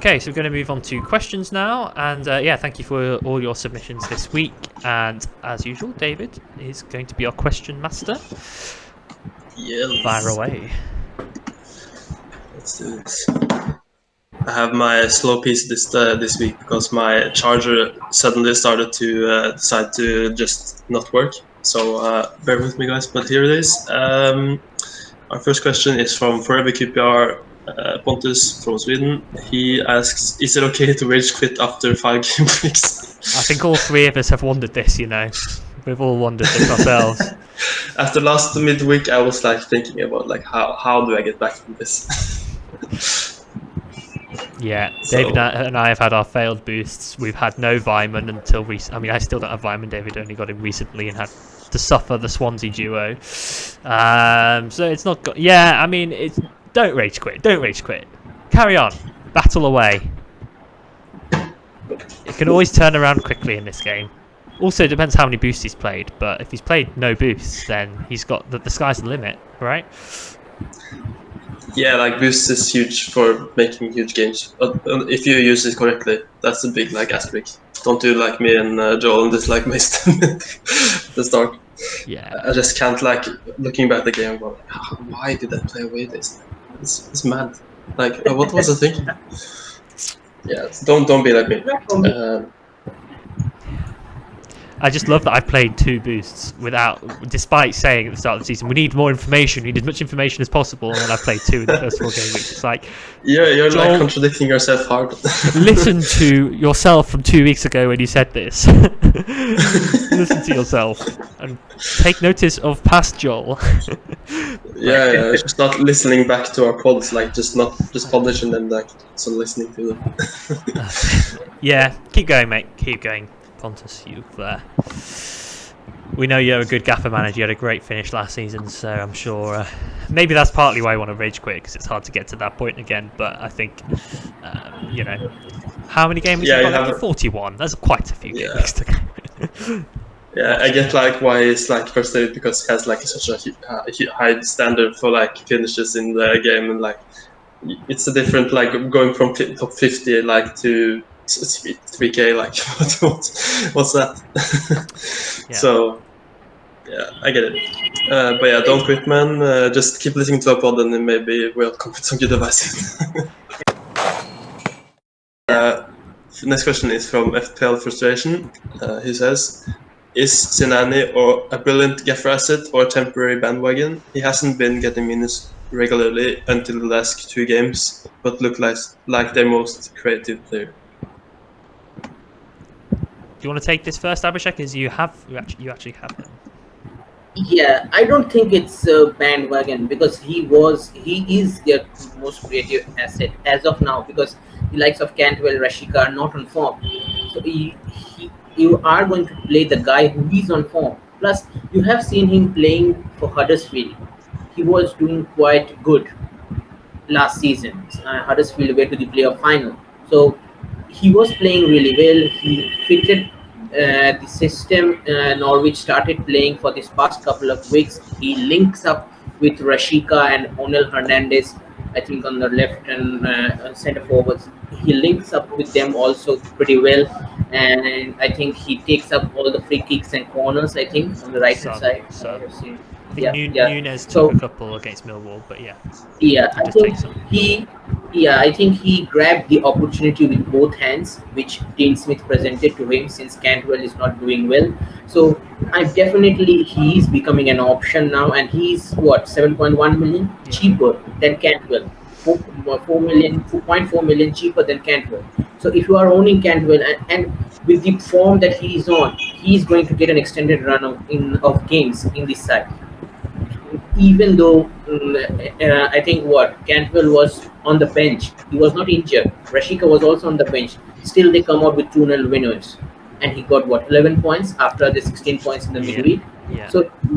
Okay, so we're going to move on to questions now, and thank you for all your submissions this week. And as usual, David is going to be our question master. Yes. Fire away. Let's do this. I have my slow piece this week because my charger suddenly started to decide to just not work. So bear with me, guys. But here it is. Our first question is from Forever QPR Pontus from Sweden. He asks, "Is it okay to rage quit after 5 game weeks?" I think all three of us have wondered this. We've all wondered this ourselves. After last midweek, I was like thinking about like how do I get back from this? Yeah, David and I have had our failed boosts. We've had no Vyman until recently. I mean, I still don't have Vyman. David only got him recently and had to suffer the Swansea duo. So it's not. I mean, it's don't rage quit. Don't rage quit. Carry on. Battle away. It can always turn around quickly in this game. Also, it depends how many boosts he's played. But if he's played no boosts, then he's got the sky's the limit, right? Yeah, like boost is huge for making huge games. If you use it correctly, that's a big like asterisk. Don't do like me and Joel and just like waste the start. Yeah. I just can't like looking back the game. Going, why did I play away this? It's mad. Like what was I thinking? Yeah, don't be like me. I just love that I played 2 boosts despite saying at the start of the season, we need more information, we need as much information as possible, and then I played 2 in the first 4 game weeks. It's like, you're Joel, like contradicting yourself hard. Listen to yourself from 2 weeks ago when you said this. Listen to yourself and take notice of past Joel. yeah, just not listening back to our pods, like just publishing them, like so listening to them. Yeah, keep going, mate. Keep going. Pontus, you there. We know you're a good Gaffr manager. You had a great finish last season, so I'm sure maybe that's partly why I want to rage quit, because it's hard to get to that point again. But I think, how many games have you got? 41. That's quite a few games to go. Yeah, I get like why it's like frustrated, because he has like such a high standard for like finishes in the game, and like it's a different like going from top 50 like to 3K, like what's that? Yeah. So yeah, I get it. But yeah, don't quit, man. Just keep listening to our pod, and then maybe we'll come with some good advice. Next question is from FPL Frustration. He says, "Is Sinani or a brilliant Gaffr asset or a temporary bandwagon? He hasn't been getting minutes regularly until the last 2 games, but look like their most creative player." Do you want to take this first, Abhishek? As you actually have him. Yeah, I don't think it's a bandwagon, because he is their most creative asset as of now, because the likes of Cantwell, Rashika are not on form. So you are going to play the guy who is on form. Plus, you have seen him playing for Huddersfield. He was doing quite good last season. Huddersfield went to the playoff final. So he was playing really well. He fitted the system Norwich started playing for this past couple of weeks. He links up with Rashika and Onel Hernandez, I think, on the left and centre forwards. He links up with them also pretty well, and I think he takes up all the free kicks and corners, I think, on the right hand side. I think Nunes took a couple against Millwall, but yeah. Yeah, I think he grabbed the opportunity with both hands, which Dean Smith presented to him, since Cantwell is not doing well. So he is becoming an option now, and he's 7.1 million cheaper than Cantwell, 4.4 million cheaper than Cantwell. So if you are owning Cantwell, and with the form that he is on, he is going to get an extended run of games in this side. Even though I think Cantwell was on the bench, he was not injured. Rashika was also on the bench. Still, they come out with 2-0 winners, and he got 11 points after the 16 points in the midweek. Yeah.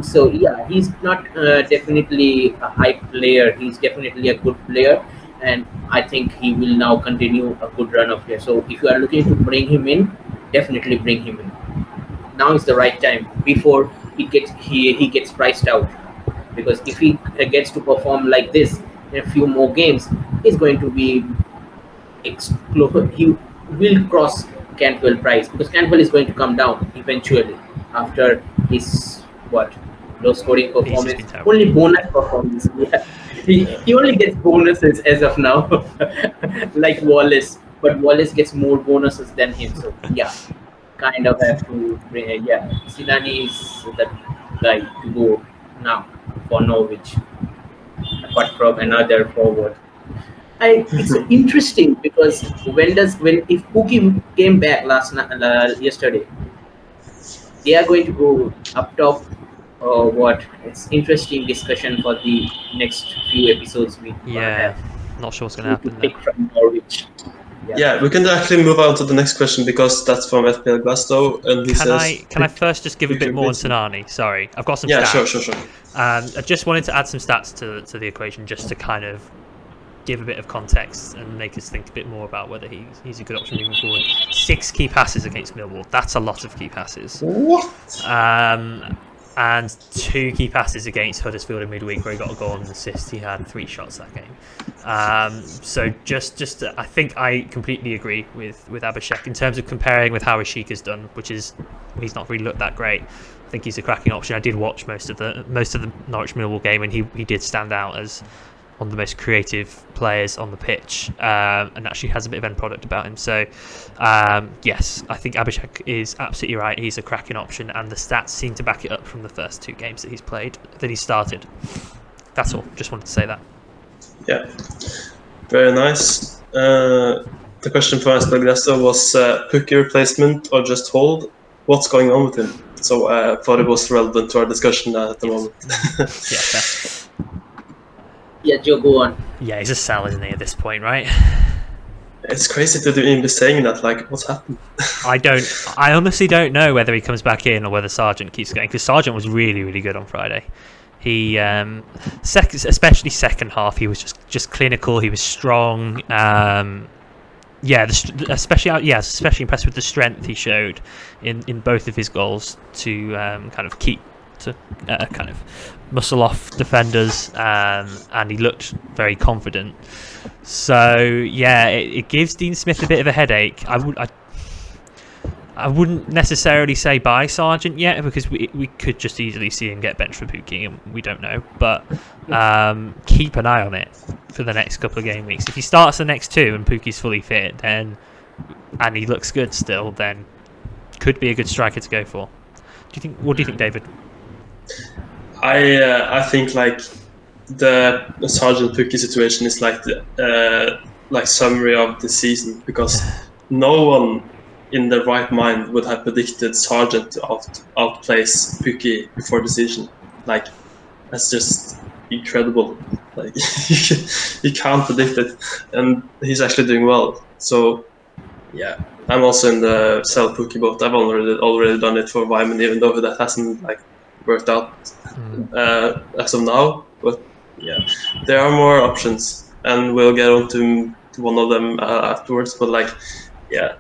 So yeah, he's not definitely a hype player. He's definitely a good player, and I think he will now continue a good run of here. So if you are looking to bring him in, definitely bring him in. Now is the right time before he gets priced out. Because if he gets to perform like this in a few more games, he's going to be explode. He will cross Cantwell price because Cantwell is going to come down eventually after his low scoring performance. Only bonus performance. Yeah. He only gets bonuses as of now, like Wallace. But Wallace gets more bonuses than him. So yeah, kind of have to. Yeah, Zidane is the guy to go now for Norwich, apart from another forward. It's interesting because if Pookie came back yesterday, they are going to go up top or what? It's interesting discussion for the next few episodes we have. Not sure what's going to happen pick from Norwich. Yeah, we can actually move on to the next question because that's from FPL Glasgow, and he says... Can I first just give a bit more on Sinani? Sorry, I've got some stats. Yeah, sure. I just wanted to add some stats to the equation just to kind of give a bit of context and make us think a bit more about whether he's a good option moving forward. 6 key passes against Millwall. That's a lot of key passes. What? And 2 key passes against Huddersfield in midweek where he got a goal and an assist. He had 3 shots that game. So just I think I completely agree with Abhishek in terms of comparing with how Ashik has done, which is he's not really looked that great. I think he's a cracking option. I did watch most of the Norwich Millwall game, and he did stand out as one of the most creative players on the pitch, and actually has a bit of end product about him. So yes, I think Abhishek is absolutely right. He's a cracking option, and the stats seem to back it up from the first 2 games that he's played, that he started. That's all. Just wanted to say that. Yeah, very nice. The question for Asper Glasso was Pukki replacement or just hold? What's going on with him? So I thought it was relevant to our discussion at the moment. Yeah, Joe, go on. Yeah, he's a sell, isn't he, at this point, right? It's crazy to even be saying that. Like, what's happened? I honestly don't know whether he comes back in or whether Sargent keeps going, because Sargent was really, really good on Friday. He, especially second half, he was just clinical. He was strong. Especially impressed with the strength he showed in both of his goals to kind of muscle off defenders, and he looked very confident. So yeah, it gives Dean Smith a bit of a headache. I wouldn't necessarily say buy Sargent yet, because we could just easily see him get benched for Pukki, and we don't know. But keep an eye on it for the next couple of game weeks. If he starts the next 2 and Pukki's fully fit, and he looks good still, then could be a good striker to go for. What do you think, David? I think like the Sargent Pukki situation is like the summary of the season, because no one in their right mind would have predicted Sargent to outplace Pukki before the season. Like, that's just incredible. Like, you can't predict it, and he's actually doing well. So yeah, I'm also in the sell Pukki boat. I've already done it for Wyman, even though that hasn't worked out as of now. But yeah, there are more options, and we'll get on to one of them afterwards. But yeah,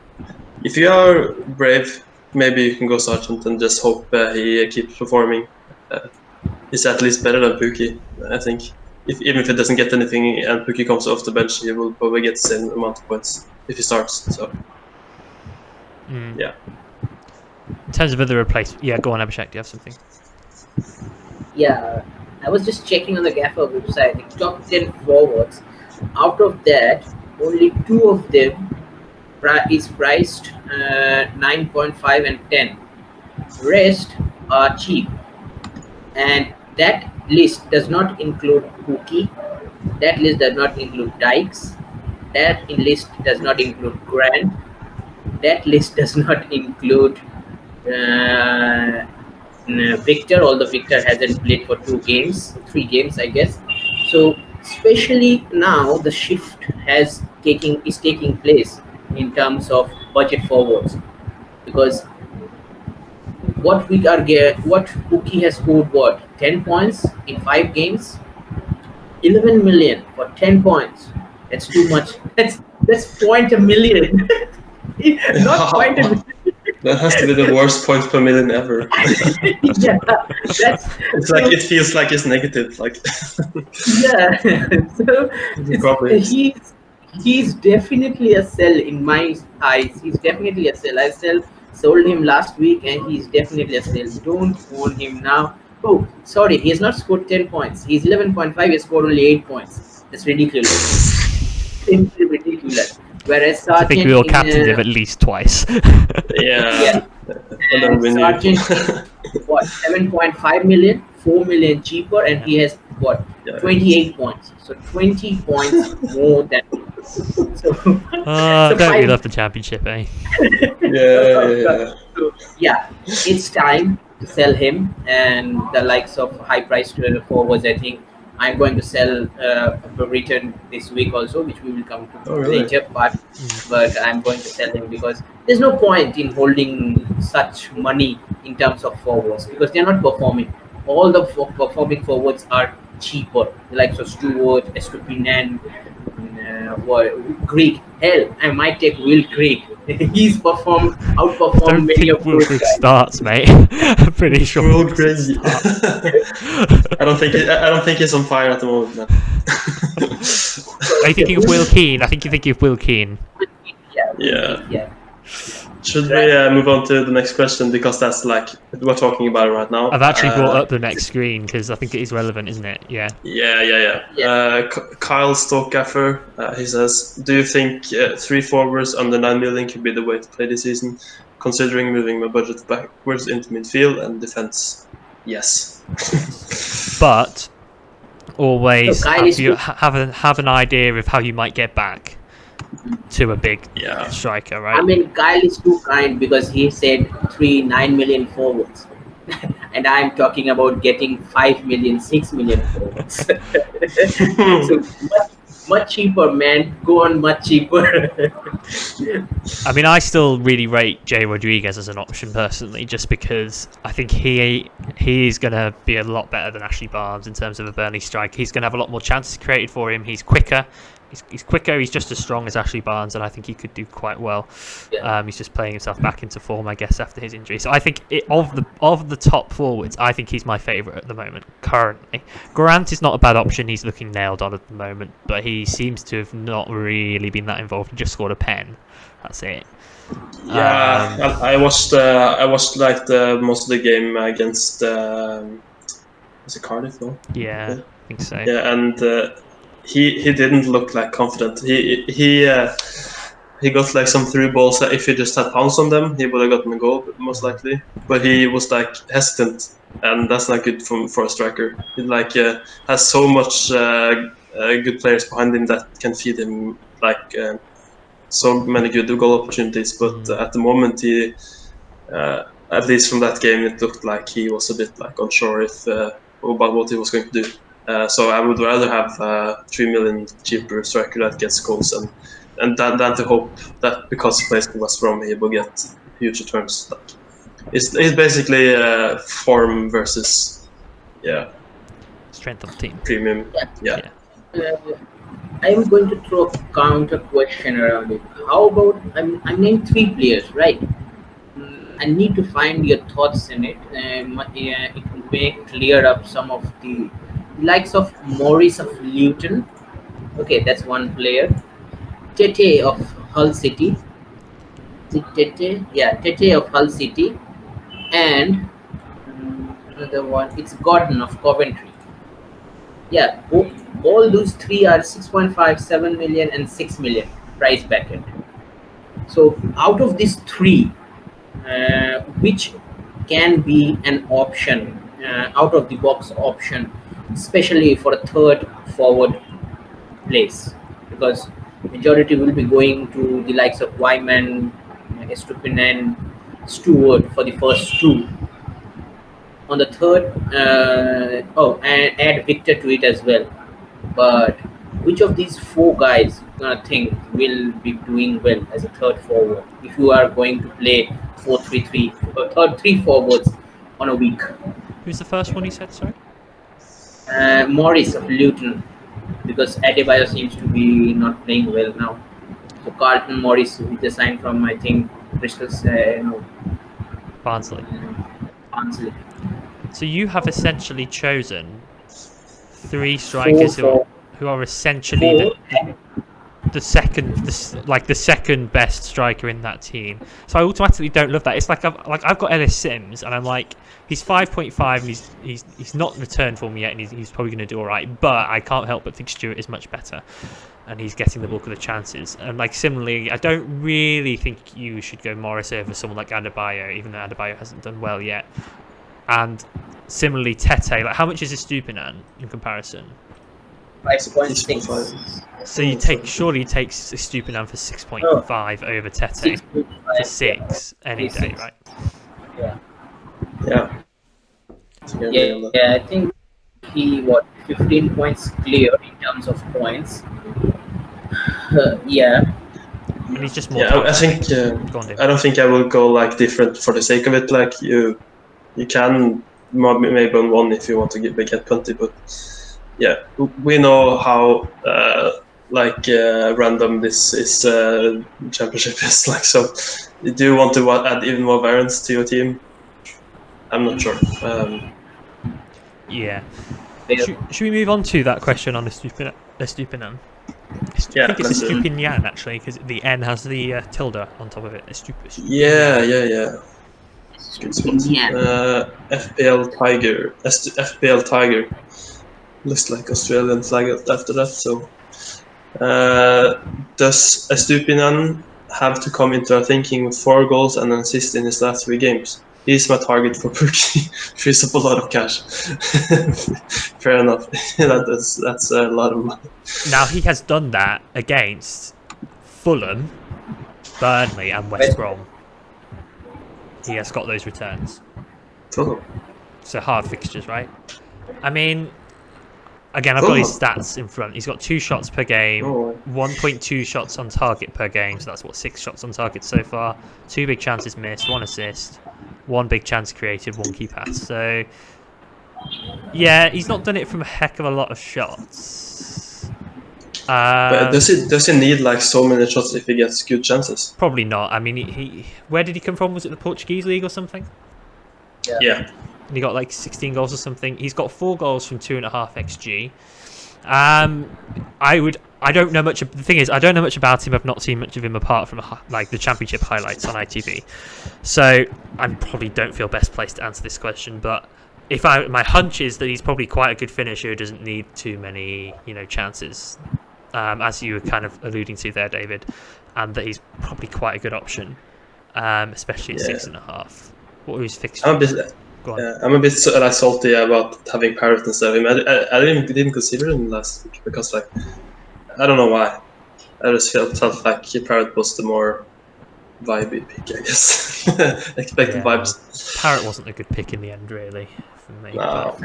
if you are brave, maybe you can go Sargent and just hope he keeps performing. He's at least better than Pukki, I think. Even if he doesn't get anything and Pukki comes off the bench, he will probably get the same amount of points if he starts. So yeah. In terms of other replacements, yeah, go on, Abhishek. Do you have something? Yeah, I was just checking on the Gaffr website. The top 10 forwards. Out of that, only 2 of them is priced 9.5 and 10. Rest are cheap, and that list does not include Pukki. That list does not include Dykes. That list does not include Grant. That list does not include Victor, although Victor hasn't played for 3 games, I guess. So, especially now, the shift is taking place in terms of budget forwards, because what Pukki has scored 10 points in 5 games, 11 million for 10 points. That's too much. That's point a million. Not point a million. That has to be the worst points per million ever. Yeah, it's like it feels like it's negative. Like yeah, so he's definitely a sell in my eyes. He's definitely a sell. Sold him last week, and he's definitely a sell. Don't own him now. Oh, sorry, he has not scored 10 points. He's 11.5. He scored only 8 points. That's ridiculous. Simply ridiculous. Whereas I think we Sargent all captained him at least twice. Yeah. And then we Sargent knew. what 7.5 million, 4 million cheaper, and he has what Yeah. 28 points. So 20 points more than me. So, Don't we love the championship, eh? Yeah. So, yeah, it's time to sell him, and the likes of high priced forwards. I think I'm going to sell Brereton this week also, which we will come to really? later. But I'm going to sell him because there's no point in holding such money in terms of forwards because they're not performing. All the performing forwards are cheaper, the likes of Stewart, Estupinan, Greek. Hell, I might take Will Greek. He's outperformed Don't many of think Will those Grigg guys. starts, mate. I'm pretty sure. Will he Grigg. starts. I don't think he's on fire at the moment, man. Are you thinking of Will Keane? I think you're thinking of Will Keane. Yeah. Should we move on to the next question because that's like we're talking about it right now. I've actually brought up the next screen because I think it is relevant, isn't it? Yeah. Yeah. Kyle Stoke Gaffr, he says, do you think 3 forwards under 9 million could be the way to play this season, considering moving my budget backwards into midfield and defense? Yes. But always So Kyle have an idea of how you might get back to a big striker, right? I mean, Kyle is too kind because he said 9 million forwards. And I'm talking about getting 5 million, 6 million forwards. So much cheaper, man. Go on, much cheaper. I mean, I still really rate Jay Rodriguez as an option personally, just because I think he is going to be a lot better than Ashley Barnes in terms of a Burnley striker. He's going to have a lot more chances created for him. He's quicker. He's quicker. He's just as strong as Ashley Barnes, and I think he could do quite well. Yeah. He's just playing himself back into form, I guess, after his injury. So I think of the top forwards, I think he's my favourite at the moment currently. Grant is not a bad option. He's looking nailed on at the moment, but he seems to have not really been that involved. He just scored a pen. That's it. Yeah, I watched like the most of the game against was it Cardiff? No? Yeah, I think so. Yeah, and he didn't look like confident. He got like some through balls that if he just had pounced on them, he would have gotten a goal most likely. But he was like hesitant, and that's not good for a striker. He like has so much good players behind him that can feed him like so many good goal opportunities. But at the moment, he at least from that game, it looked like he was a bit like unsure about what he was going to do. So I would rather have 3 million cheaper striker that gets goals and than to hope that because he plays for West Brom he will get huge returns. Like, it's basically form versus strength of the team. Premium. Yeah. I'm going to throw a counter question around it. How about I named 3 players, right? I need to find your thoughts in it. It may clear up some of the likes of Morris of Luton. Okay, that's one player. Tete of Hull City. Is it Tete? Yeah, Tete of Hull City. And another one, it's Gordon of Coventry. Yeah, all those 3 are 6.5, 7 million, and 6 million price bracket. So out of these 3, which can be an option, out of the box option, especially for a third forward place, because majority will be going to the likes of Wyman, Estupinan, Stewart for the first 2. On the third, and add Victor to it as well. But which of these 4 guys think will be doing well as a third forward if you are going to play 4-3-3, 3 forwards on a week? Who's the first one you said, sorry? Morris of Luton, because Adebayo seems to be not playing well now. So Carlton Morris, who just signed from, I think, Bristol's, Barnsley. Barnsley. So you have essentially chosen 3 strikers who are essentially the second best striker in that team. So I automatically don't love that. It's like I've got Ellis Sims, and I'm like, he's 5.5, and he's not returned for me yet, and he's probably going to do all right. But I can't help but think Stewart is much better, and he's getting the bulk of the chances. And like similarly, I don't really think you should go Morris over someone like Adebayo, even though Adebayo hasn't done well yet. And similarly, Tete, like how much is Estupiñán in comparison? 5.6. So you surely take Estupiñán for 6.5 over Tete for 6 any day, right? Yeah. I think he 15 points clear in terms of points. And he's just more. Yeah, I think. I don't think I will go like different for the sake of it. Like you can maybe on one if you want to get 20, but yeah, we know how random this is championship is like. So, do you want to add even more variance to your team? I'm not sure. Yeah. Should we move on to that question on Estupiñán? Yeah, I think it's Estupiñán actually, because the N has the tilde on top of it. Yeah. Good spot. FPL Tiger. Looks like Australian flag after that. So, does Estupiñán have to come into our thinking with 4 goals and an assist in his last 3 games? He's my target for Pookie. Frees up a lot of cash. Fair enough. That's a lot of money. Now he has done that against Fulham, Burnley, and West Brom. He has got those returns. Oh. So hard fixtures, right? I mean, again, I've got his stats in front. He's got 2 shots per game, 1.2 shots on target per game. So that's 6 shots on target so far. 2 big chances missed, 1 assist, 1 big chance created, 1 key pass. So yeah, he's not done it from a heck of a lot of shots. But does he need like so many shots if he gets good chances? Probably not. I mean, he where did he come from? Was it the Portuguese league or something? Yeah. And he got like 16 goals or something. He's got 4 goals from 2.5 xG. I don't know much. The thing is, I don't know much about him. I've not seen much of him apart from like the championship highlights on ITV. So I probably don't feel best placed to answer this question. But my hunch is that he's probably quite a good finisher who doesn't need too many, chances, as you were kind of alluding to there, David, and that he's probably quite a good option, especially at 6.5. What were his fixtures? I'm a bit salty about having Parrott instead of him. I didn't consider him last week because, like, I don't know why. I just felt like Parrott was the more vibey pick, I guess. Expected vibes. Parrott wasn't a good pick in the end, really, for me. No.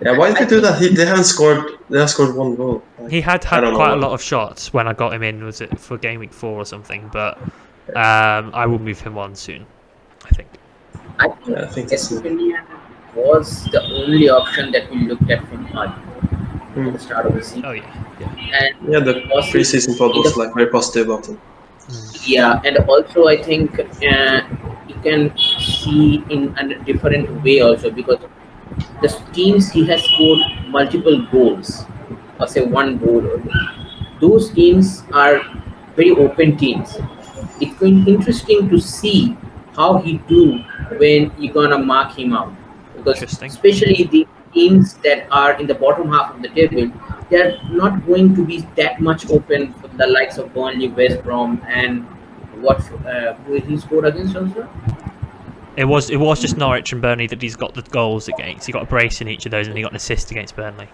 Yeah, why did they do that? They haven't scored. They have scored 1 goal. He had quite a lot of shots when I got him in. Was it for game week 4 or something? But I will move him on soon, I think. I think Estupiñán was the only option that we looked at from Hull at the start of the season. Oh yeah. And the pre-season pod was like very positive about him. Yeah, and also I think you can see in a different way also, because the teams he has scored multiple goals, or say 1 goal, those teams are very open teams. It's going to be interesting to see how he do when you're gonna mark him out, because especially the teams that are in the bottom half of the table, they're not going to be that much open for the likes of Burnley, West Brom, and who he scored against also? It was just Norwich and Burnley that he's got the goals against. He got a brace in each of those, and he got an assist against Burnley.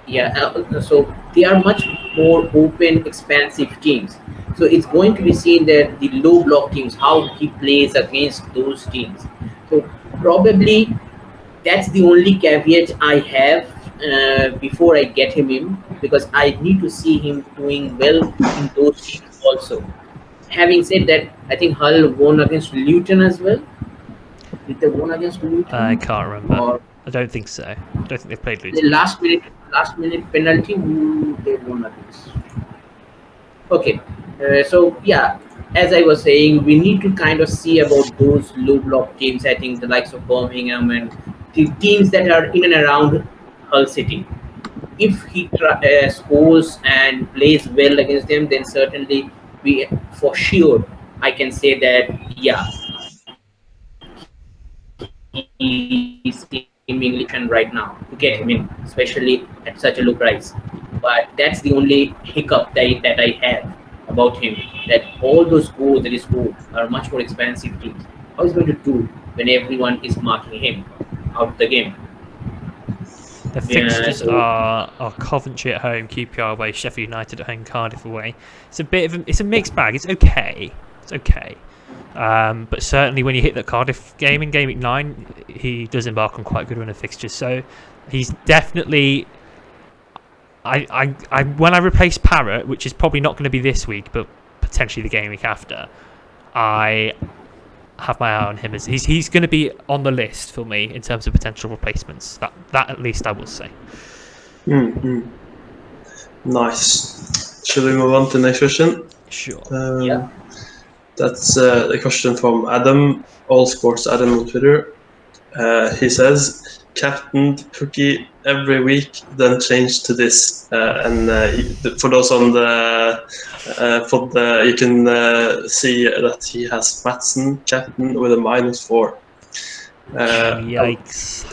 Yeah, so they are much more open, expansive teams. So it's going to be seen that the low block teams, how he plays against those teams. So probably that's the only caveat I have before I get him in, because I need to see him doing well in those teams also. Having said that, I think Hull won against Luton as well. Did they won against Luton? I can't remember. I don't think so. I don't think they played Luton. The last minute penalty, who they won against. Okay, so yeah, as I was saying, we need to kind of see about those low block teams. I think the likes of Birmingham and the teams that are in and around Hull City. if he scores and plays well against them, then certainly we, for sure, I can say that yeah, he is seemingly right now to get him in, especially at such a low price. But that's the only hiccup that I have about him. That all those goals that he scored are much more expensive teams. How is he going to do when everyone is marking him out of the game? The fixtures are Coventry at home, QPR away, Sheffield United at home, Cardiff away. It's a mixed bag. It's okay. But certainly when you hit the Cardiff game in Game Week 9, he does embark on quite a good run of fixtures. So he's definitely. When I replace Parrott, which is probably not going to be this week, but potentially the game week after, I have my eye on him as he's going to be on the list for me in terms of potential replacements. That at least I will say. Nice. Should we move on to the next question? Sure. Yeah. That's a question from Adam, All Sports Adam on Twitter. He says, captained Pookie every week, then changed to this. For those on you can see that he has Maatsen captain with a -4. Yikes.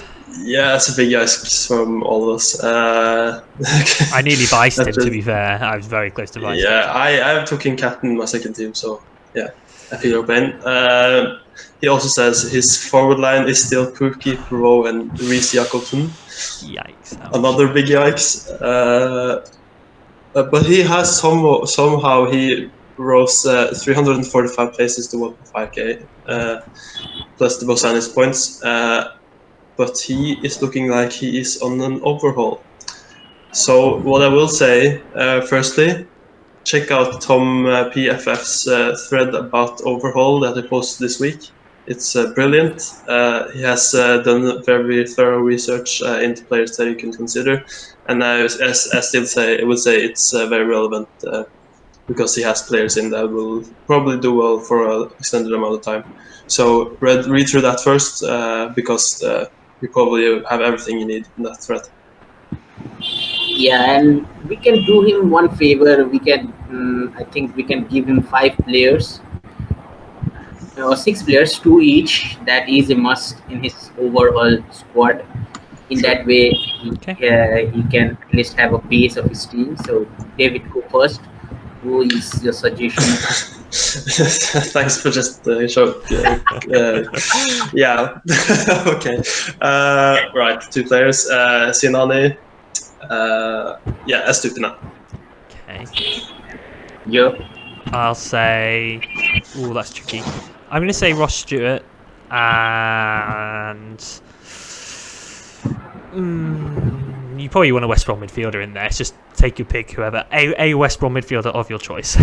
Yeah, it's a big yikes from all of us. I nearly viced him, to be fair. I was very close to vicing. Yeah, I took him captain in my second team, so yeah, I feel your pain. He also says his forward line is still Pookie, Perot, and Reece Jacobson. Yikes. Another big yikes. But he has somehow he rose 345 places to 1.5k, plus the Bosanis points. But he is looking like he is on an overhaul. So what I will say, firstly, check out Tom PFF's thread about overhaul that he posted this week. It's brilliant. He has done very thorough research into players that you can consider, and I would say it's very relevant because he has players in that will probably do well for an extended amount of time. So read through that first because you probably have everything you need in that thread. Yeah, and we can do him one favor. We can, I think, we can give him 5 players or 6 players, 2 each. That is a must in his overall squad. In that way, he can at least have a base of his team. So, David, go first. Who is your suggestion? Thanks for just the show. Yeah. Okay. Right. 2 players. Sinani. Estupina. Okay. Yeah. I'll say. Oh, that's tricky. I'm going to say Ross Stewart and. You probably want a West Brom midfielder in there. Just take your pick, whoever. A West Brom midfielder of your choice.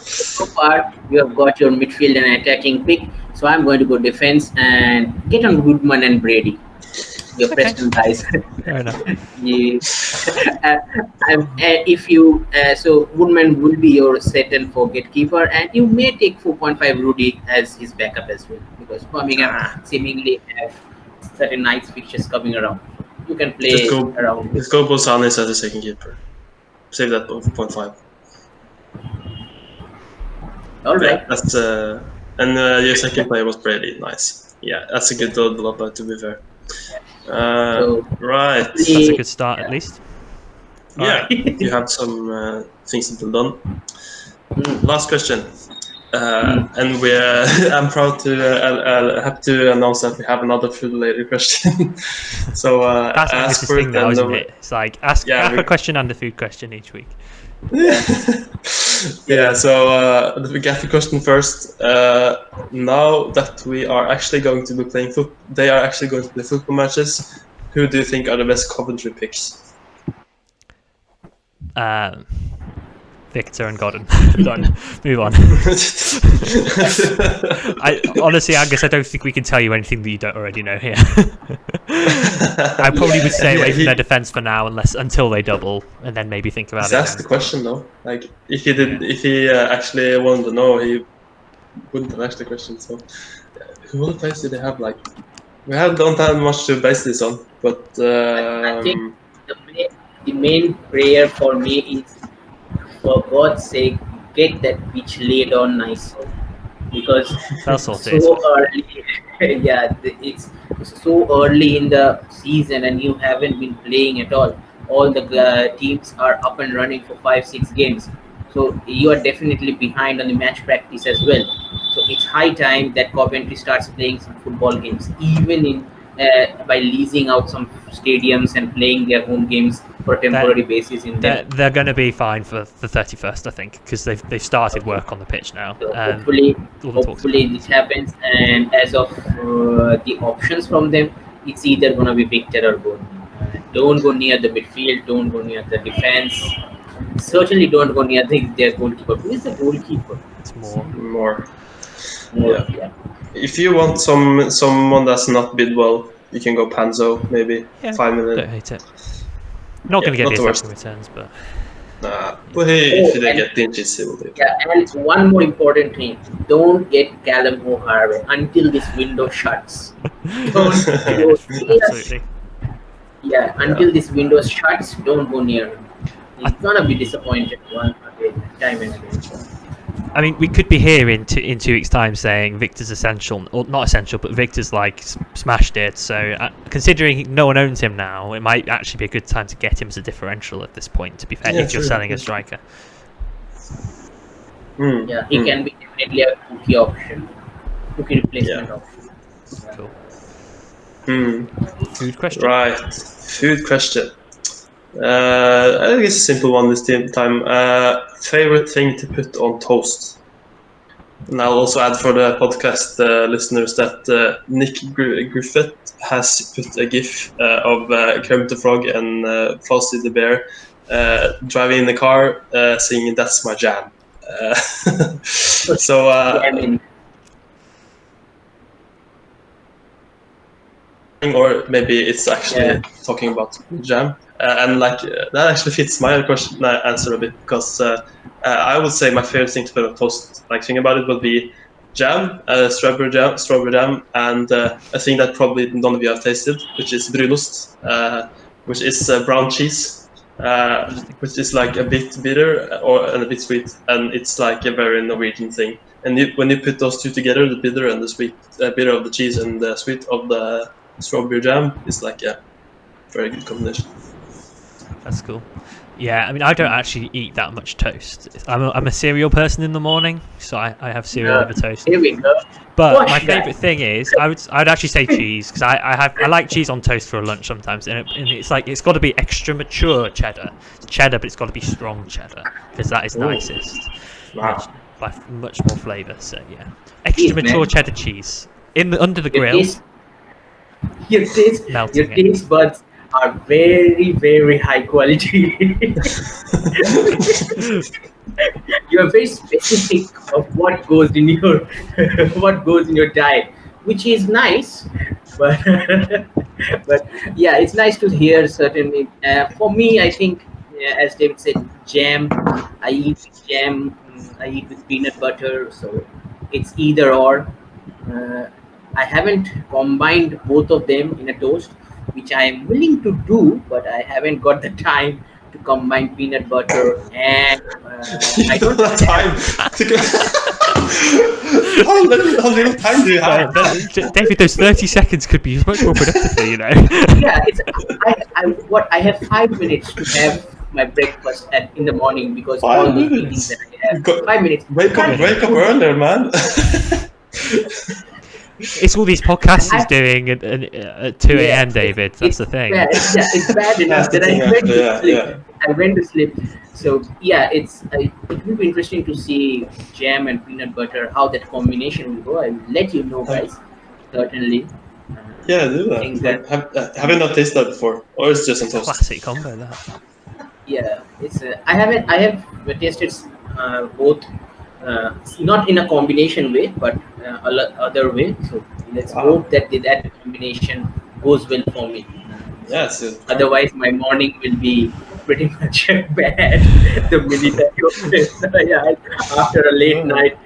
So far, you have got your midfield and attacking pick. So I'm going to go defense and get on Woodman and Brady. Your Preston guys. Fair enough. If you so Woodman will be your set and forget keeper, and you may take 4.5 Rudy as his backup as well, because Birmingham seemingly have certain nice fixtures coming around. You can play around. Let's go Bosanis as a second keeper. Save that 4.5. All right. Yeah, that's and your second player was Brady. Nice. Yeah, that's a good developer, to be fair. Right. That's a good start, at least. Yeah, you have some things to build on. Last question. And I'm proud to happy to announce that we have another food-related question. So that's ask this for thing it now, and isn't it? It's like ask a question and a food question each week. Yeah. So the Gaffr question first. Now that we are actually going to be playing they are actually going to play football matches. Who do you think are the best Coventry picks? Victor and Godden. Done. Move on. Honestly, Angus, I don't think we can tell you anything that you don't already know here. I probably would stay away from their defence for now, until they double, and then maybe think about it. That's the question, though. Like, if he actually wanted to know, he wouldn't have asked the question. So, what advice do they have? Like, don't have much to base this on, but I think the main prayer for me is, for God's sake, get that pitch laid on nicely, because They'll it's sort it. so early. Yeah, it's so early in the season, and you haven't been playing at all. All the teams are up and running for 5, 6 games, so you are definitely behind on the match practice as well. So it's high time that Coventry starts playing some football games, even in by leasing out some stadiums and playing their home games for a temporary basis in them. They're going to be fine for the 31st, I think, because they've started work on the pitch now. So hopefully this happens. And as of the options from them, it's either gonna be Victor or Gordon. Don't go near the midfield. Don't go near the defense. Certainly don't go near their goalkeeper. Who is the goalkeeper? It's more. More. Yeah. If you want someone that's not bid well, you can go Panzo, maybe. Yeah, 5 million. don't hate it. Not going to get not the the attacking returns, but But hey, if they get inches, it will be. Yeah, and one more important thing: don't get Callum O'Hara until this window shuts. Don't go absolutely. until this window shuts, don't go near him. He's gonna be disappointed time and again. I mean, we could be here in 2 weeks' time saying Victor's essential, or not essential, but Victor's like smashed it. So, considering no one owns him now, it might actually be a good time to get him as a differential at this point. To be fair, if you're selling a striker. Yeah, he can be definitely a cookie option, cookie replacement option. Cool. Food question. Right, food question. I think it's a simple one this time. Favorite thing to put on toast? And I'll also add for the podcast listeners that Nick Griffith has put a GIF of Kermit the Frog and Frosty the Bear driving in the car singing "That's My Jam." Or maybe it's actually talking about jam. And like that actually fits my question answer a bit, because I would say my favorite thing to put on toast, like thing about it, would be jam, strawberry jam, and a thing that probably none of you have tasted, which is brunost, which is brown cheese, which is like a bit bitter and a bit sweet, and it's like a very Norwegian thing. And when you put those two together, the bitter and the sweet, bitter of the cheese and the sweet of the strawberry jam, is like a very good combination. That's cool. Yeah, I mean, I don't actually eat that much toast. I'm a cereal person in the morning, so I have cereal over toast. Here we go. But my favourite thing is, I'd actually say cheese, because I like cheese on toast for a lunch sometimes, and it's like it's got to be extra mature cheddar. It's cheddar, but it's got to be strong cheddar, because that is nicest. Wow. By much more flavour. So yeah, extra mature cheddar cheese under the grill. Your taste buds are very, very high quality. You are very specific of what goes in your diet, which is nice. But but yeah, it's nice to hear. Certainly, for me, I think, as David said, jam. I eat with jam. I eat with peanut butter. So it's either or. I haven't combined both of them in a toast, which I am willing to do, but I haven't got the time to combine peanut butter and I don't have time. How little time do you have? David, those 30 seconds could be much more productive, you know. Yeah, I have 5 minutes to have my breakfast in the morning, because all the meetings that I have. 5 minutes. Wake up earlier, man. It's all these podcasts he's doing at 2 a.m. David. That's the thing. It's bad enough that I went to sleep. I went to sleep. So yeah, it will be interesting to see jam and peanut butter, how that combination will go. I will let you know, guys. Certainly. Yeah, do that. Have you not tasted that before, or it's just on toast? Classic combo, that. Yeah, it's. I have tasted both. Not in a combination way, but other way. So let's hope that that combination goes well for me. Yes. Otherwise, my morning will be pretty much bad the minute I go after a late night.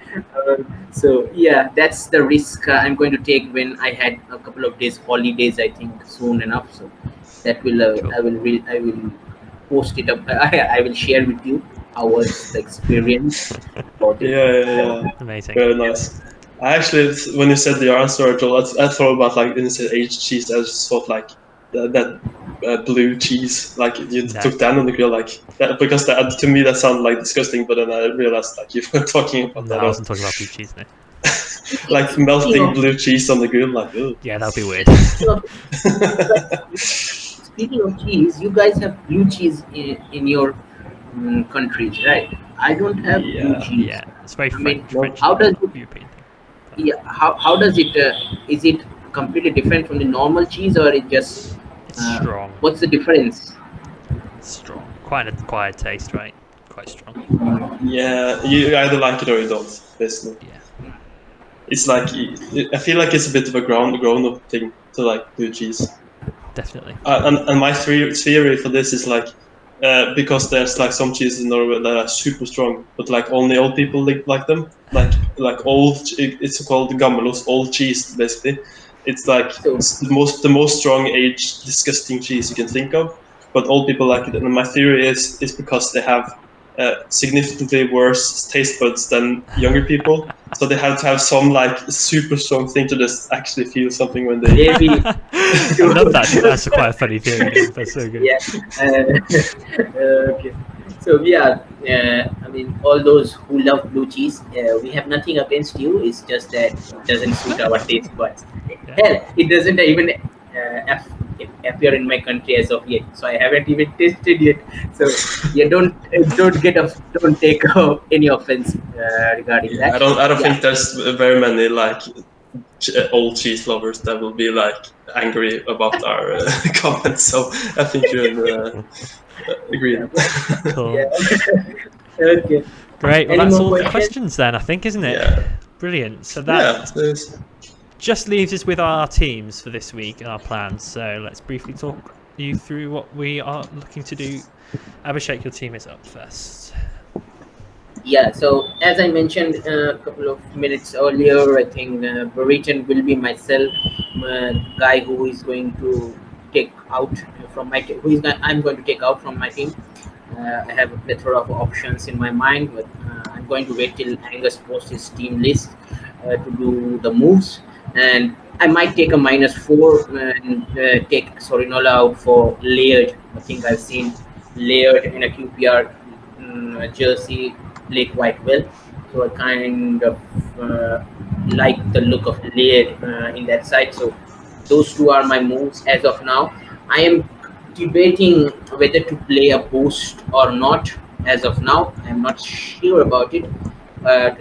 So yeah, that's the risk I'm going to take when I had a couple of days holidays. I think soon enough. So that will I will post it up. I will share with you how was the experience about it. Yeah. Amazing. Very nice. I actually, when you said the answer, Joel, I thought about like when you said aged cheese, I just thought like that blue cheese, like you took that on the grill, like that, because that, to me that sounded like disgusting. But then I realized like you were talking about No, that. I wasn't talking about blue cheese. No. Like melting blue cheese on the grill, like ugh. Yeah, that'd be weird. Speaking of cheese, you guys have blue cheese in your countries, right? I don't have blue cheese. Yeah, it's very I mean, French how does it? European thing. Yeah, how does it? Is it completely different from the normal cheese, or it just? It's strong. What's the difference? It's strong. Quite an acquired taste, right? Quite strong. Yeah, you either like it or you don't, basically. Yeah. It's like I feel like it's a bit of a grown-up thing to like blue cheese. Definitely. And my theory for this is like because there's like some cheeses in Norway that are super strong, but like only old people like them. Like old, it's called gammelost, old cheese basically. It's like it's the most strong aged disgusting cheese you can think of, but old people like it. And my theory is because they have significantly worse taste buds than younger people. So they have to have some like super strong thing to just actually feel something when they. Maybe. I love that. That's quite a funny theory. That's so good. Yeah. Okay. So yeah, I mean, all those who love blue cheese, we have nothing against you. It's just that it doesn't suit our taste buds. Hell, it doesn't even appear in my country as of yet. So I haven't even tasted yet. So yeah, don't take any offense regarding that. I don't think there's very many like old cheese lovers that will be like angry about our comments. So I think you're agreed. Cool. Yeah. Okay. Great. Well, Any that's more all the questions then, I think, isn't it? Yeah. Brilliant. So that just leaves us with our teams for this week and our plans. So let's briefly talk you through what we are looking to do. Abhishek, your team is up first. Yeah, so as I mentioned a couple of minutes earlier, I think Brereton will be myself, guy who is going to take out from my team. I'm going to take out from my team. I have a plethora of options in my mind, but I'm going to wait till Angus posts his team list to do the moves, and I might take a -4 and take Sorinola out for Laird. I think I've seen Laird in a QPR jersey play quite well, so I kind of like the look of Laird in that side. So those two are my moves as of now. I am debating whether to play a boost or not. As of now, I'm not sure about it, but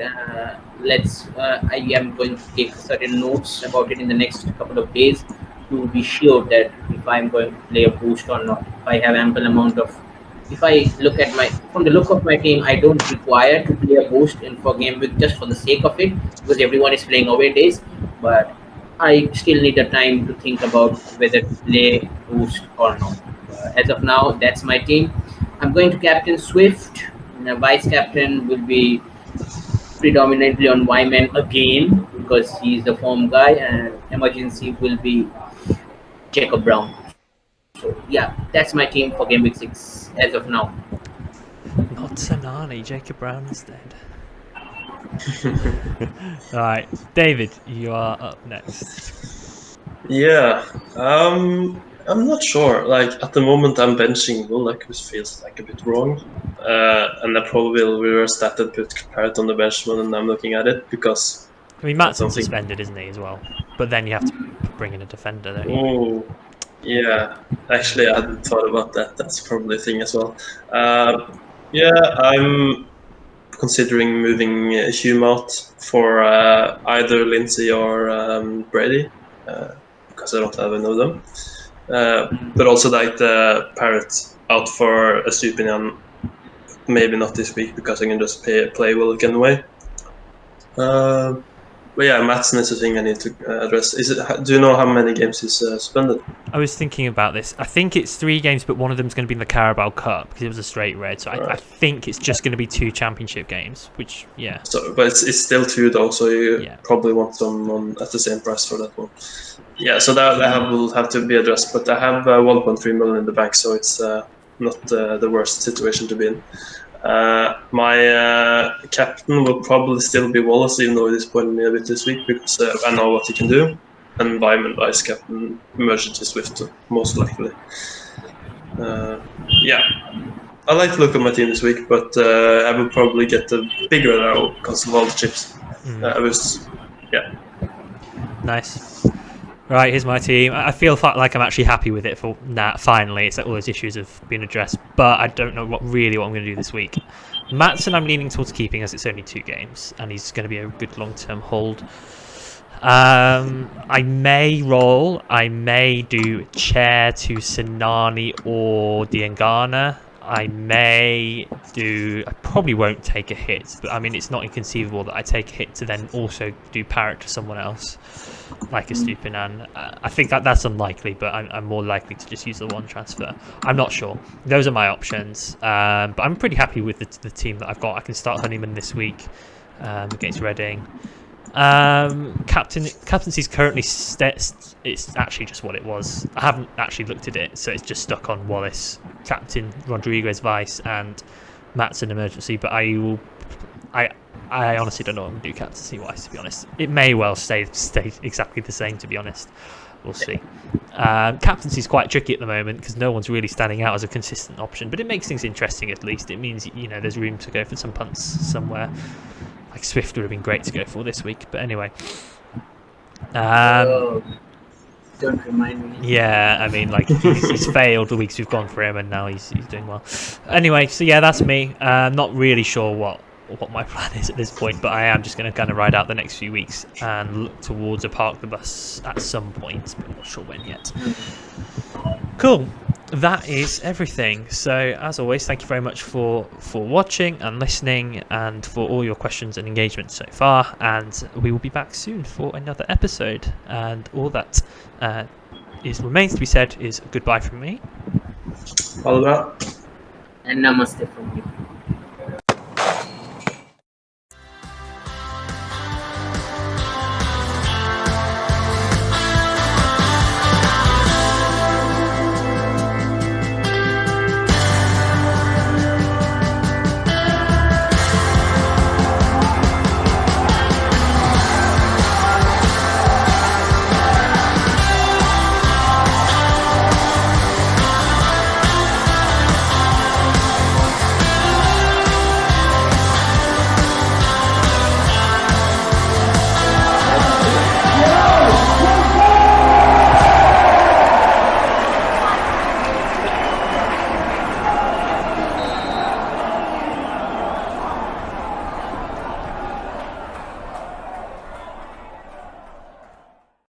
I am going to take certain notes about it in the next couple of days to be sure that if I'm going to play a boost or not. If I have ample amount of, if I look at from the look of my team, I don't require to play a boost in for game week just for the sake of it, because everyone is playing away days. But I still need a time to think about whether to play boost or not. As of now, that's my team. I'm going to captain Swift. Vice captain will be predominantly on Wyman again because he's the form guy, and emergency will be Jacob Brown. So yeah, that's my team for game week 6 as of now. Not Sanani, Jacob Brown instead. Alright, David, you are up next. Yeah, I'm not sure. Like at the moment, I'm benching Will, like which feels like a bit wrong, and I probably will reverse that and put Parrott on the bench when I'm looking at it because. I mean, Matsson's suspended, isn't he, as well? But then you have to bring in a defender, don't you? Oh, yeah. Actually, I hadn't thought about that. That's probably a thing as well. Yeah, I'm considering moving Hume out for either Lindsay or Brady because I don't have any of them. But also like the Parrot out for a Stupinian, maybe not this week because I can just play Will again away. But yeah, Madsson is a thing I need to address. Do you know how many games he's suspended? I was thinking about this. I think it's 3 games, but one of them's going to be in the Carabao Cup because it was a straight red. So I think it's just going to be 2 championship games, which, yeah. So, but it's still 2 though, so you probably want someone at the same price for that one. Yeah, so that will have to be addressed. But I have 1.3 million in the bank, so it's not the worst situation to be in. My captain will probably still be Wallace, even though he disappointed me a bit this week, because I know what he can do. And Vyman vice captain Emergency Swift, most likely. Yeah, I like to look at my team this week, but I will probably get a bigger now because of all the chips. Nice. Right, here's my team. I feel like I'm actually happy with it for finally. It's like all those issues have been addressed, but I don't know what I'm going to do this week. Maatsen I'm leaning towards keeping, as it's only 2 games, and he's going to be a good long-term hold. I may roll. I may do Chair to Sinani or Diangana. I probably won't take a hit, but I mean, it's not inconceivable that I take a hit to then also do Parrot to someone else, like a Stupinan. I think that's unlikely, but I'm more likely to just use the 1 transfer. I'm not sure. Those are my options, but I'm pretty happy with the team that I've got. I can start Honeyman this week against Reading. Captaincy's currently it's actually just what it was. I haven't actually looked at it, so it's just stuck on Wallace, Captain Rodriguez Vice, and Maatsen Emergency. But I honestly don't know what I'm going to do captaincy wise, to be honest. It may well stay exactly the same, to be honest. We'll see. Captaincy is quite tricky at the moment because no one's really standing out as a consistent option, but it makes things interesting at least. It means there's room to go for some punts somewhere. Like Swift would have been great to go for this week, but anyway. Don't remind me. Yeah, I mean, like he's failed the weeks we've gone for him, and now he's doing well. Anyway, so yeah, that's me. Not really sure what my plan is at this point, but I am just going to kind of ride out the next few weeks and look towards a park the bus at some point, but I'm not sure when yet. Cool. That is everything. So as always, thank you very much for watching and listening, and for all your questions and engagement so far, and we will be back soon for another episode. And all that remains to be said is goodbye from me. All right. And namaste from me.